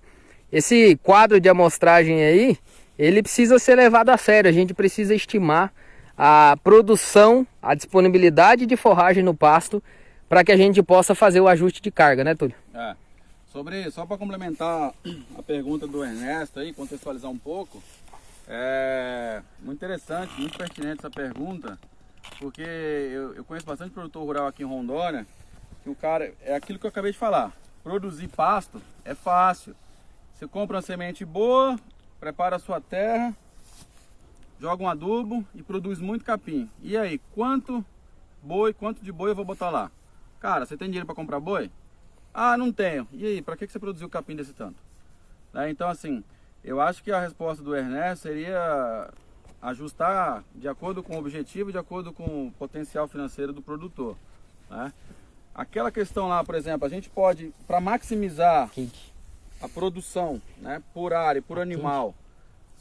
Esse quadro de amostragem aí, ele precisa ser levado a sério. A gente precisa estimar a produção, a disponibilidade de forragem no pasto para que a gente possa fazer o ajuste de carga, né, Túlio? Só para complementar a pergunta do Ernesto aí, contextualizar um pouco, muito interessante, muito pertinente essa pergunta, porque eu conheço bastante produtor rural aqui em Rondônia, que o cara, é aquilo que eu acabei de falar, produzir pasto é fácil. Você compra uma semente boa, prepara a sua terra, joga um adubo e produz muito capim. E aí, quanto de boi eu vou botar lá? Cara, você tem dinheiro para comprar boi? Ah, não tenho. E aí, para que você produziu capim desse tanto? Então, assim, eu acho que a resposta do Ernesto seria ajustar de acordo com o objetivo, de acordo com o potencial financeiro do produtor, né? Aquela questão lá, por exemplo, a gente pode, para maximizar a produção, né, por área, por animal,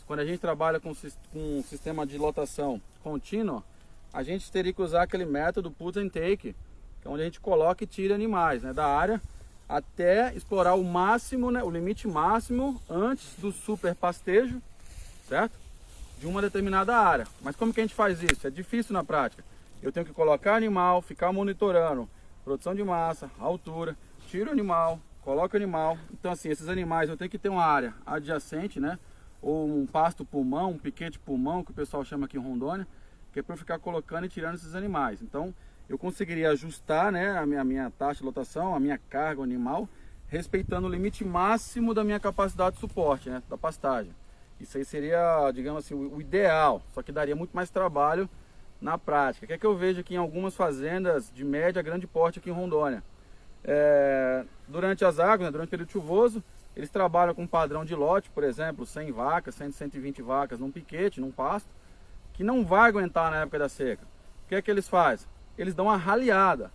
quando a gente trabalha com um sistema de lotação contínua, a gente teria que usar aquele método put and take, que é onde a gente coloca e tira animais, né, da área, até explorar o máximo, né, o limite máximo antes do super pastejo, certo? De uma determinada área. Mas como que a gente faz isso? É difícil na prática. Eu tenho que colocar animal, ficar monitorando produção de massa, altura, tiro o animal, coloco o animal. Então, assim, esses animais eu tenho que ter uma área adjacente, né? Ou um pasto pulmão, um piquete pulmão, que o pessoal chama aqui em Rondônia, que é para eu ficar colocando e tirando esses animais. Então, eu conseguiria ajustar, né, a minha taxa de lotação, a minha carga animal, respeitando o limite máximo da minha capacidade de suporte, né, da pastagem. Isso aí seria, digamos assim, o ideal, só que daria muito mais trabalho na prática. O que é que eu vejo aqui em algumas fazendas de média, grande porte aqui em Rondônia? Durante as águas, né, durante o período chuvoso, eles trabalham com um padrão de lote, por exemplo, 100 vacas, 100, 120 vacas num piquete, num pasto, que não vai aguentar na época da seca. O que é que eles fazem? Eles dão uma raleada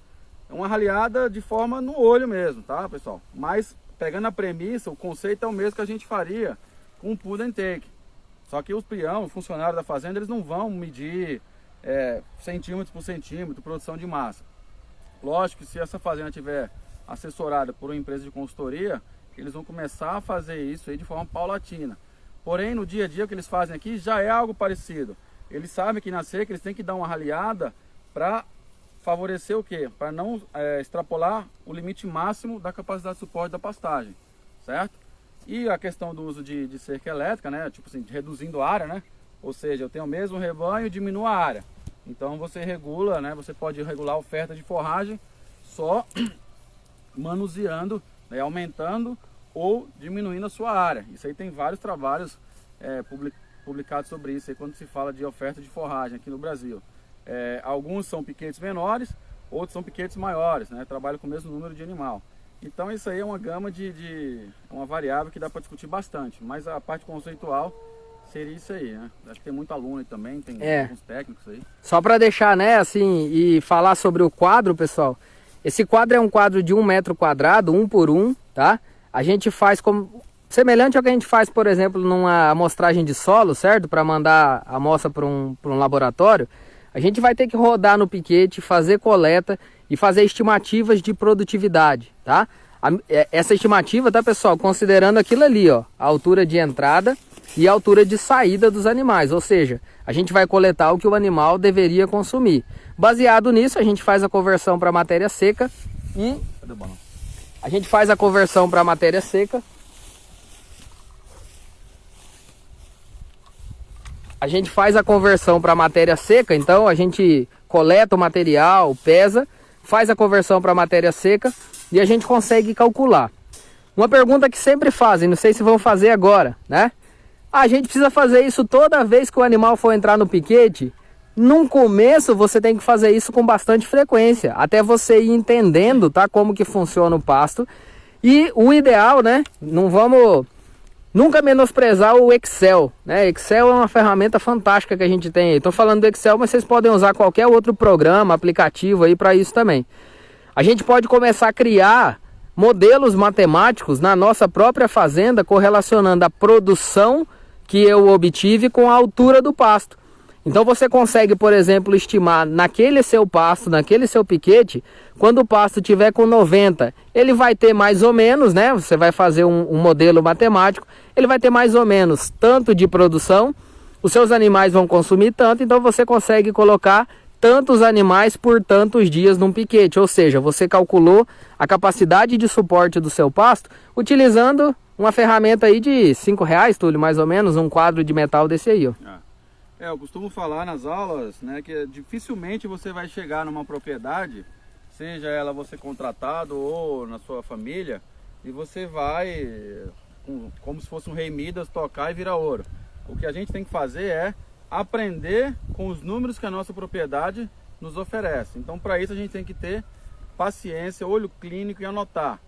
de forma no olho mesmo, tá, pessoal? Mas pegando a premissa, o conceito é o mesmo que a gente faria com um put and take. Só que os peão, os funcionários da fazenda, eles não vão medir centímetros por centímetro, produção de massa. Lógico que se essa fazenda tiver assessorada por uma empresa de consultoria, eles vão começar a fazer isso aí de forma paulatina. Porém, no dia a dia, o que eles fazem aqui já é algo parecido. Eles sabem que na seca eles têm que dar uma raleada para favorecer o quê? Para não extrapolar o limite máximo da capacidade de suporte da pastagem, certo? E a questão do uso de cerca elétrica, né? Tipo assim, reduzindo a área, né? Ou seja, eu tenho o mesmo rebanho e diminuo a área. Então você regula, né? Você pode regular a oferta de forragem só manuseando, né? Aumentando ou diminuindo a sua área. Isso aí tem vários trabalhos publicados sobre isso aí, quando se fala de oferta de forragem aqui no Brasil. Alguns são piquetes menores, outros são piquetes maiores, né? Trabalham com o mesmo número de animal. Então isso aí é uma gama uma variável que dá para discutir bastante, mas a parte conceitual Seria isso aí, né? Acho que tem muito aluno aí também, tem alguns técnicos aí. Só para deixar, né, assim, e falar sobre o quadro, pessoal. Esse quadro é um quadro de 1 metro quadrado, 1 por 1, tá? A gente faz como semelhante ao que a gente faz, por exemplo, numa amostragem de solo, certo? Para mandar a amostra para um laboratório. A gente vai ter que rodar no piquete, fazer coleta e fazer estimativas de produtividade, tá? Essa estimativa, tá, pessoal? Considerando aquilo ali, ó, a altura de entrada e a altura de saída dos animais, ou seja, a gente vai coletar o que o animal deveria consumir. Baseado nisso, a gente faz a conversão para matéria seca e a gente faz a conversão para matéria seca. A gente faz a conversão para matéria seca, então a gente coleta o material, pesa, faz a conversão para matéria seca e a gente consegue calcular. Uma pergunta que sempre fazem, não sei se vão fazer agora, né? A gente precisa fazer isso toda vez que o animal for entrar no piquete? No começo você tem que fazer isso com bastante frequência, até você ir entendendo, tá, como que funciona o pasto. E o ideal, né, não vamos nunca menosprezar o Excel, né? Excel é uma ferramenta fantástica que a gente tem aí. Estou falando do Excel, mas vocês podem usar qualquer outro programa, aplicativo aí para isso também. A gente pode começar a criar modelos matemáticos na nossa própria fazenda, correlacionando a produção que eu obtive com a altura do pasto. Então você consegue, por exemplo, estimar naquele seu pasto, naquele seu piquete, quando o pasto tiver com 90, ele vai ter mais ou menos, né? Você vai fazer um modelo matemático, ele vai ter mais ou menos tanto de produção, os seus animais vão consumir tanto, então você consegue colocar tantos animais por tantos dias num piquete, ou seja, você calculou a capacidade de suporte do seu pasto utilizando uma ferramenta aí de R$5, Túlio, mais ou menos, um quadro de metal desse aí, ó. Eu costumo falar nas aulas, né, que dificilmente você vai chegar numa propriedade, seja ela você contratado ou na sua família, e você vai, como se fosse um rei Midas, tocar e virar ouro. O que a gente tem que fazer é aprender com os números que a nossa propriedade nos oferece. Então, para isso a gente tem que ter paciência, olho clínico e anotar.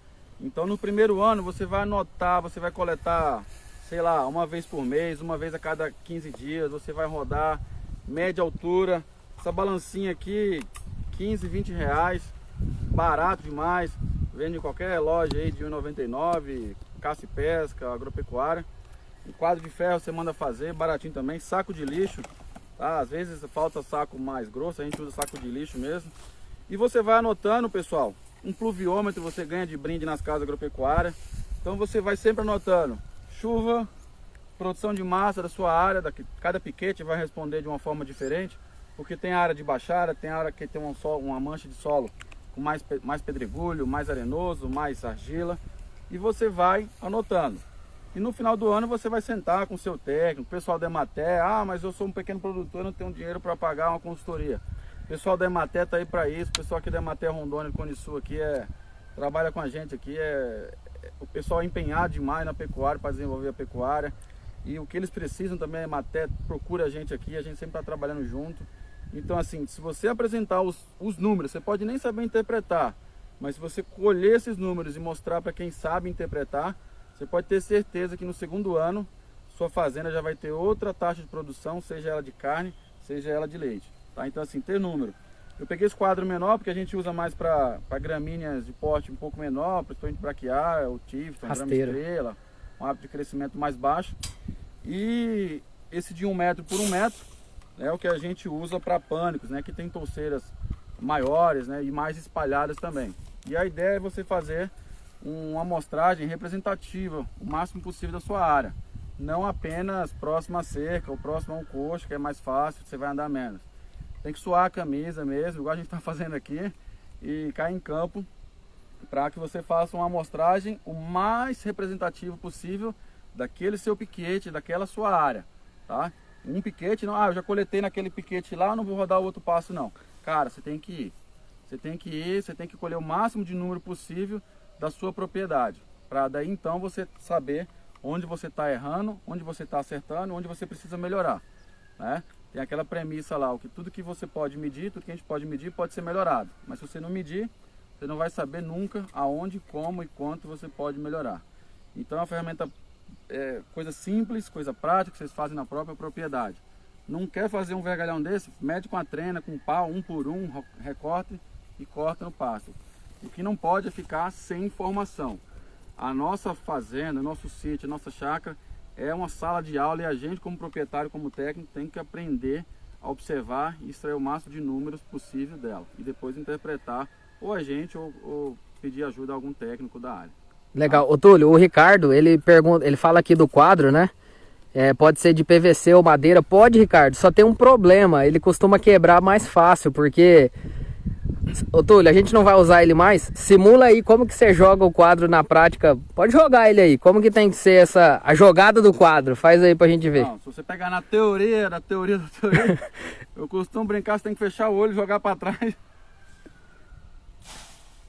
Então, no primeiro ano você vai anotar, você vai coletar, sei lá, uma vez por mês, uma vez a cada 15 dias, você vai rodar, média altura, essa balancinha aqui, 15, 20 reais, barato demais, vende em qualquer loja aí de R$1,99, caça e pesca, agropecuária. Um quadro de ferro você manda fazer, baratinho também, saco de lixo, tá? Às vezes falta saco mais grosso, a gente usa saco de lixo mesmo. E você vai anotando, pessoal, um pluviômetro você ganha de brinde nas casas agropecuárias. Então você vai sempre anotando chuva, produção de massa da sua área, cada piquete vai responder de uma forma diferente, porque tem área de baixada, tem área que tem uma mancha de solo com mais pedregulho, mais arenoso, mais argila, e você vai anotando. E no final do ano você vai sentar com o seu técnico, o pessoal da Emater, mas eu sou um pequeno produtor, não tenho dinheiro para pagar uma consultoria. O pessoal da Emater está aí para isso, o pessoal aqui da Emater Rondônia, Cone Sul aqui trabalha com a gente aqui, o pessoal é empenhado demais na pecuária para desenvolver a pecuária. E o que eles precisam também, a Emater procura a gente aqui, a gente sempre está trabalhando junto. Então assim, se você apresentar os números, você pode nem saber interpretar, mas se você colher esses números e mostrar para quem sabe interpretar, você pode ter certeza que no segundo ano, sua fazenda já vai ter outra taxa de produção, seja ela de carne, seja ela de leite. Tá? Então assim, ter número. Eu peguei esse quadro menor porque a gente usa mais para gramíneas de porte um pouco menor, principalmente braquiária, o tifton, grama estrela, um hábito de crescimento mais baixo. E esse de 1 metro por 1 metro é o que a gente usa para pânicos, né, que tem touceiras maiores, né, e mais espalhadas também. E a ideia é você fazer uma amostragem representativa, o máximo possível da sua área. Não apenas próximo à cerca ou próximo a um coxo, que é mais fácil, você vai andar menos. Tem que suar a camisa mesmo, igual a gente está fazendo aqui, e cair em campo para que você faça uma amostragem o mais representativo possível daquele seu piquete, daquela sua área, tá? Um piquete, não, eu já coletei naquele piquete lá, eu não vou rodar o outro passo não. Cara, você tem que ir. Você tem que ir, você tem que colher o máximo de número possível da sua propriedade, para daí então você saber onde você está errando, onde você está acertando, onde você precisa melhorar, né? Tem aquela premissa lá, tudo que você pode medir, tudo que a gente pode medir pode ser melhorado, mas se você não medir, você não vai saber nunca aonde, como e quanto você pode melhorar. Então é uma ferramenta coisa simples, coisa prática, que vocês fazem na própria propriedade. Não quer fazer um vergalhão desse? Mede com a trena, com um pau, um por um, recorte e corta no pasto. O que não pode é ficar sem informação. A nossa fazenda, nosso sítio, nossa chácara é uma sala de aula e a gente, como proprietário, como técnico, tem que aprender a observar e extrair o máximo de números possível dela. E depois interpretar ou a gente ou pedir ajuda a algum técnico da área. Legal. Ô Túlio, o Ricardo, ele fala aqui do quadro, né? Pode ser de PVC ou madeira. Pode, Ricardo, só tem um problema. Ele costuma quebrar mais fácil, porque... Ô Túlio, a gente não vai usar ele mais. Simula aí como que você joga o quadro na prática. Pode jogar ele aí. Como que tem que ser a jogada do quadro? Faz aí pra gente ver. Não, se você pegar na teoria, eu costumo brincar, você tem que fechar o olho e jogar pra trás.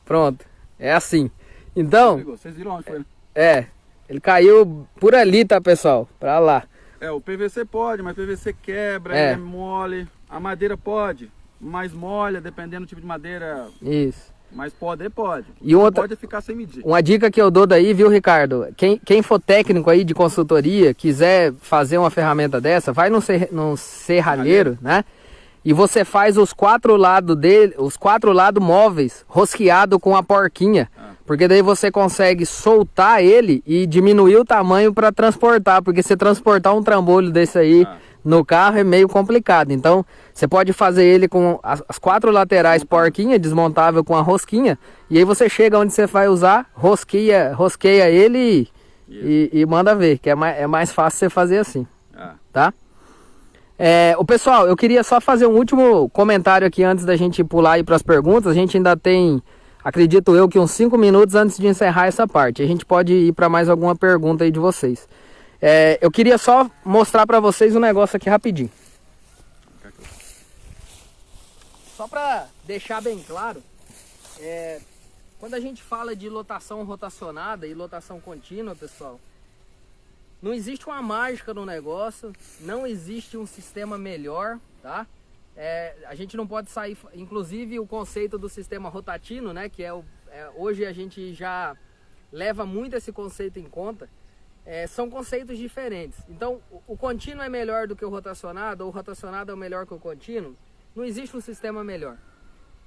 Pronto. É assim. Então... Vocês viram onde foi? Né? Ele caiu por ali, tá, pessoal? Pra lá. O PVC pode, mas PVC quebra, ele é mole. A madeira pode, mas molha, dependendo do tipo de madeira. Isso. Mas pode. E outra, pode ficar sem medir. Uma dica que eu dou daí, viu, Ricardo? Quem for técnico aí de consultoria, quiser fazer uma ferramenta dessa, vai no serralheiro, né? E você faz os 4 lados dele, os 4 lados móveis, rosqueado com a porquinha. Porque daí você consegue soltar ele e diminuir o tamanho para transportar. Porque se transportar um trambolho desse aí no carro é meio complicado. Então você pode fazer ele com as 4 laterais porquinha, desmontável com a rosquinha. E aí você chega onde você vai usar, rosqueia ele e manda ver. Que é mais fácil você fazer assim. Tá? O pessoal, eu queria só fazer um último comentário aqui antes da gente pular aí para as perguntas. A gente ainda tem, acredito eu, que uns 5 minutos antes de encerrar essa parte. A gente pode ir para mais alguma pergunta aí de vocês. Eu queria só mostrar para vocês um negócio aqui rapidinho. Só para deixar bem claro, quando a gente fala de lotação rotacionada e lotação contínua, pessoal, não existe uma mágica no negócio, não existe um sistema melhor, tá? A gente não pode sair, inclusive o conceito do sistema rotativo, né? Que hoje a gente já leva muito esse conceito em conta. São conceitos diferentes. Então, o contínuo é melhor do que o rotacionado, ou o rotacionado é o melhor que o contínuo. Não existe um sistema melhor.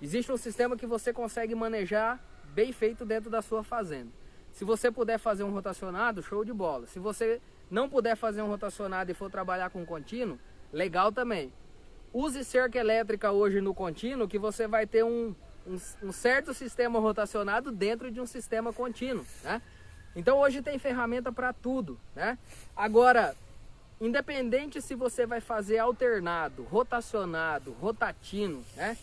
Existe um sistema que você consegue manejar bem feito dentro da sua fazenda. Se você puder fazer um rotacionado, show de bola. Se você não puder fazer um rotacionado e for trabalhar com contínuo, legal também. Use cerca elétrica hoje no contínuo, que você vai ter um certo sistema rotacionado dentro de um sistema contínuo, né? Então hoje tem ferramenta para tudo, né? Agora, independente se você vai fazer alternado, rotacionado, rotativo, né?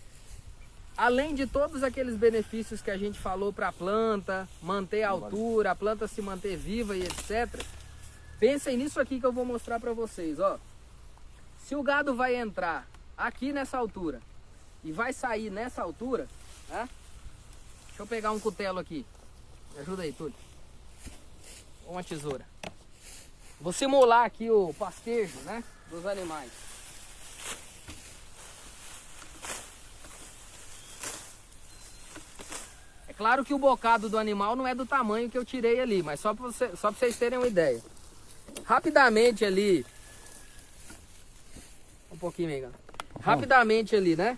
Além de todos aqueles benefícios que a gente falou para a planta, manter a altura, a planta se manter viva e etc. Pensem nisso aqui que eu vou mostrar para vocês, ó. Se o gado vai entrar aqui nessa altura e vai sair nessa altura, né? Deixa eu pegar um cutelo aqui. Me ajuda aí, Túlio. Ou uma tesoura. Vou simular aqui o pastejo, né, dos animais. É claro que o bocado do animal não é do tamanho que eu tirei ali, mas só para vocês terem uma ideia. Rapidamente ali, um pouquinho, Mega. Rapidamente ali, né?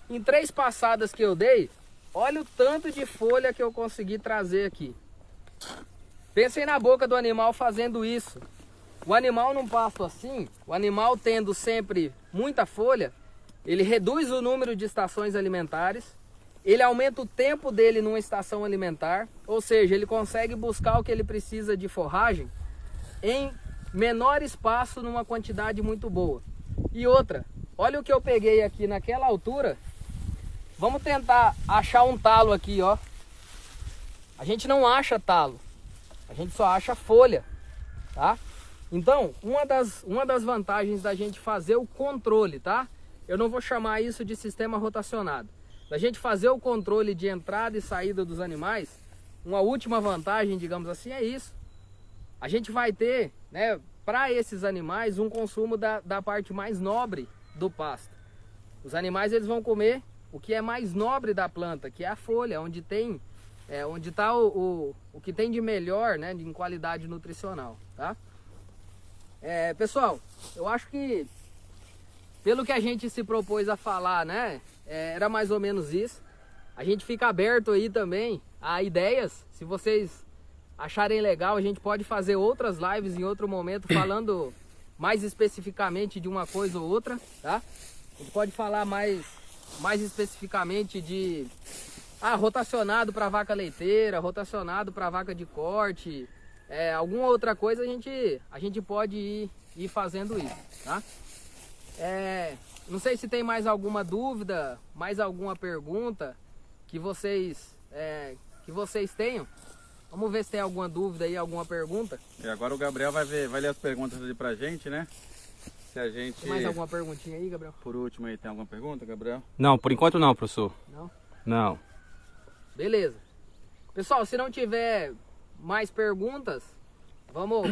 Em 3 passadas que eu dei, olha o tanto de folha que eu consegui trazer aqui. Pensem na boca do animal fazendo isso. O animal num pasto assim, o animal tendo sempre muita folha, ele reduz o número de estações alimentares, ele aumenta o tempo dele numa estação alimentar, ou seja, ele consegue buscar o que ele precisa de forragem em menor espaço numa quantidade muito boa. E outra, olha o que eu peguei aqui naquela altura. Vamos tentar achar um talo aqui, ó. A gente não acha talo, a gente só acha folha, tá? Então, uma das vantagens da gente fazer o controle, tá? Eu não vou chamar isso de sistema rotacionado. Da gente fazer o controle de entrada e saída dos animais, uma última vantagem, digamos assim, é isso. A gente vai ter, né, para esses animais, um consumo da parte mais nobre do pasto. Os animais eles vão comer o que é mais nobre da planta, que é a folha, onde tem onde está o que tem de melhor, né, em qualidade nutricional, tá? Pessoal, eu acho que pelo que a gente se propôs a falar, né, era mais ou menos isso. A gente fica aberto aí também a ideias. Se vocês acharem legal, a gente pode fazer outras lives em outro momento falando mais especificamente de uma coisa ou outra, tá? A gente pode falar mais especificamente de rotacionado para vaca leiteira, rotacionado para vaca de corte, alguma outra coisa a gente pode ir fazendo isso, tá? Não sei se tem mais alguma dúvida, mais alguma pergunta que vocês tenham. Vamos ver se tem alguma dúvida aí, alguma pergunta. E agora o Gabriel vai ler as perguntas ali pra gente, né? Se a gente... Tem mais alguma perguntinha aí, Gabriel? Por último aí, tem alguma pergunta, Gabriel? Não, por enquanto não, professor. Não? Não. Beleza. Pessoal, se não tiver mais perguntas,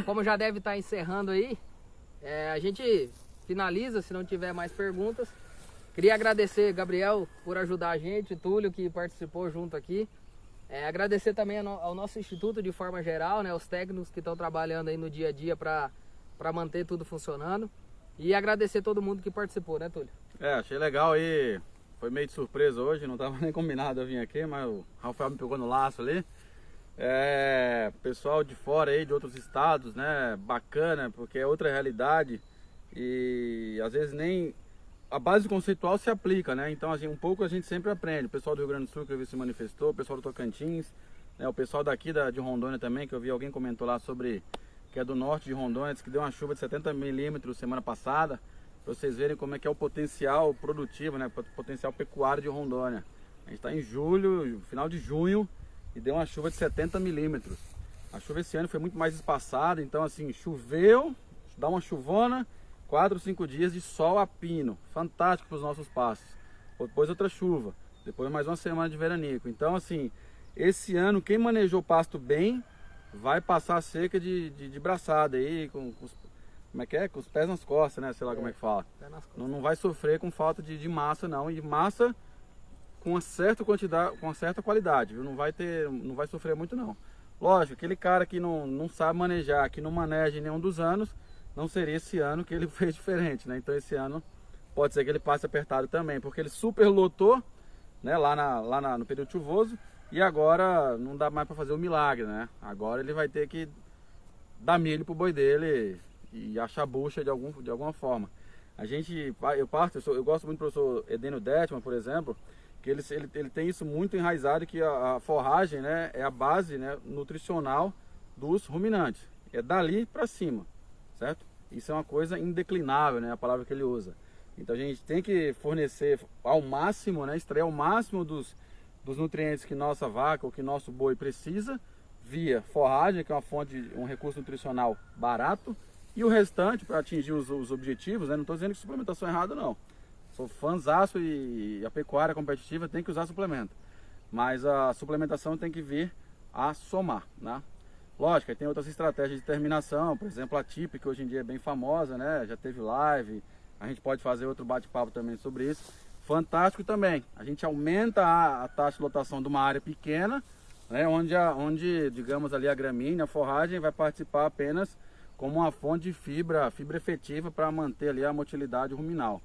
como já deve estar encerrando aí, a gente finaliza se não tiver mais perguntas. Queria agradecer, Gabriel, por ajudar a gente, Túlio, que participou junto aqui. Agradecer também ao nosso instituto de forma geral, né, os técnicos que estão trabalhando aí no dia a dia para manter tudo funcionando. E agradecer todo mundo que participou, né, Túlio? Achei legal aí. Foi meio de surpresa hoje, não estava nem combinado eu vir aqui, mas o Rafael me pegou no laço ali. Pessoal de fora aí, de outros estados, né? Bacana, porque é outra realidade. E às vezes nem a base conceitual se aplica, né? Então, assim, um pouco a gente sempre aprende. O pessoal do Rio Grande do Sul que eu vi se manifestou, o pessoal do Tocantins, né? O pessoal daqui de Rondônia também, que eu vi alguém comentou lá sobre, que é do norte de Rondônia, que deu uma chuva de 70 milímetros semana passada, para vocês verem como é que é o potencial produtivo, né? O potencial pecuário de Rondônia. A gente está em julho, final de junho, e deu uma chuva de 70 milímetros. A chuva esse ano foi muito mais espaçada, então assim, choveu, dá uma chuvona, 4 ou 5 dias de sol a pino, fantástico para os nossos pastos. Depois outra chuva, depois mais uma semana de veranico. Então assim, esse ano quem manejou pasto bem vai passar a seca de braçada aí, com os pés nas costas, né? Sei lá como é que fala. Não vai sofrer com falta de massa não, e massa com uma certa quantidade, com uma certa qualidade, viu? Não vai sofrer muito não. Lógico, aquele cara que não sabe manejar, que não maneja em nenhum dos anos, não seria esse ano que ele fez diferente, né? Então esse ano pode ser que ele passe apertado também, porque ele superlotou, né, lá no período chuvoso, e agora não dá mais para fazer o milagre, né? Agora ele vai ter que dar milho pro boi dele e achar bucha de alguma forma. Eu gosto muito do professor Edênio Detman, por exemplo, que ele tem isso muito enraizado, que a forragem, né, é a base, né, nutricional dos ruminantes. É dali para cima, certo? Isso é uma coisa indeclinável, né, a palavra que ele usa. Então a gente tem que fornecer ao máximo, né, extrair ao máximo dos nutrientes que nossa vaca ou que nosso boi precisa, via forragem, que é um recurso nutricional barato, e o restante para atingir os objetivos, né, não estou dizendo que suplementação é errada não. Sou fãzaço e a pecuária competitiva tem que usar suplemento. Mas a suplementação tem que vir a somar, né? Lógico, tem outras estratégias de terminação, por exemplo a TIP, que hoje em dia é bem famosa, né? Já teve live, a gente pode fazer outro bate-papo também sobre isso. Fantástico também. A gente aumenta a taxa de lotação de uma área pequena, né? Onde, digamos ali, a gramínea, a forragem vai participar apenas como uma fonte de fibra efetiva para manter ali a motilidade ruminal.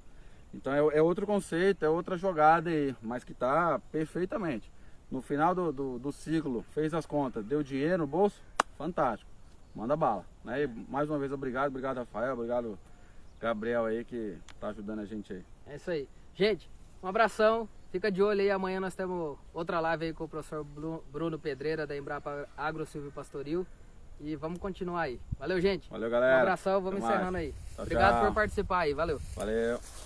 Então é outro conceito, é outra jogada aí, mas que está perfeitamente. No final do ciclo, fez as contas, deu dinheiro no bolso, fantástico, manda bala. Né? E mais uma vez obrigado Rafael, obrigado Gabriel aí que está ajudando a gente aí. É isso aí. Gente, um abração, fica de olho aí, amanhã nós temos outra live aí com o professor Bruno Pedreira da Embrapa Agro Silvio Pastoril. E vamos continuar aí. Valeu, gente. Valeu, galera. Um abração, vamos encerrando aí. Obrigado por participar aí. Valeu. Valeu.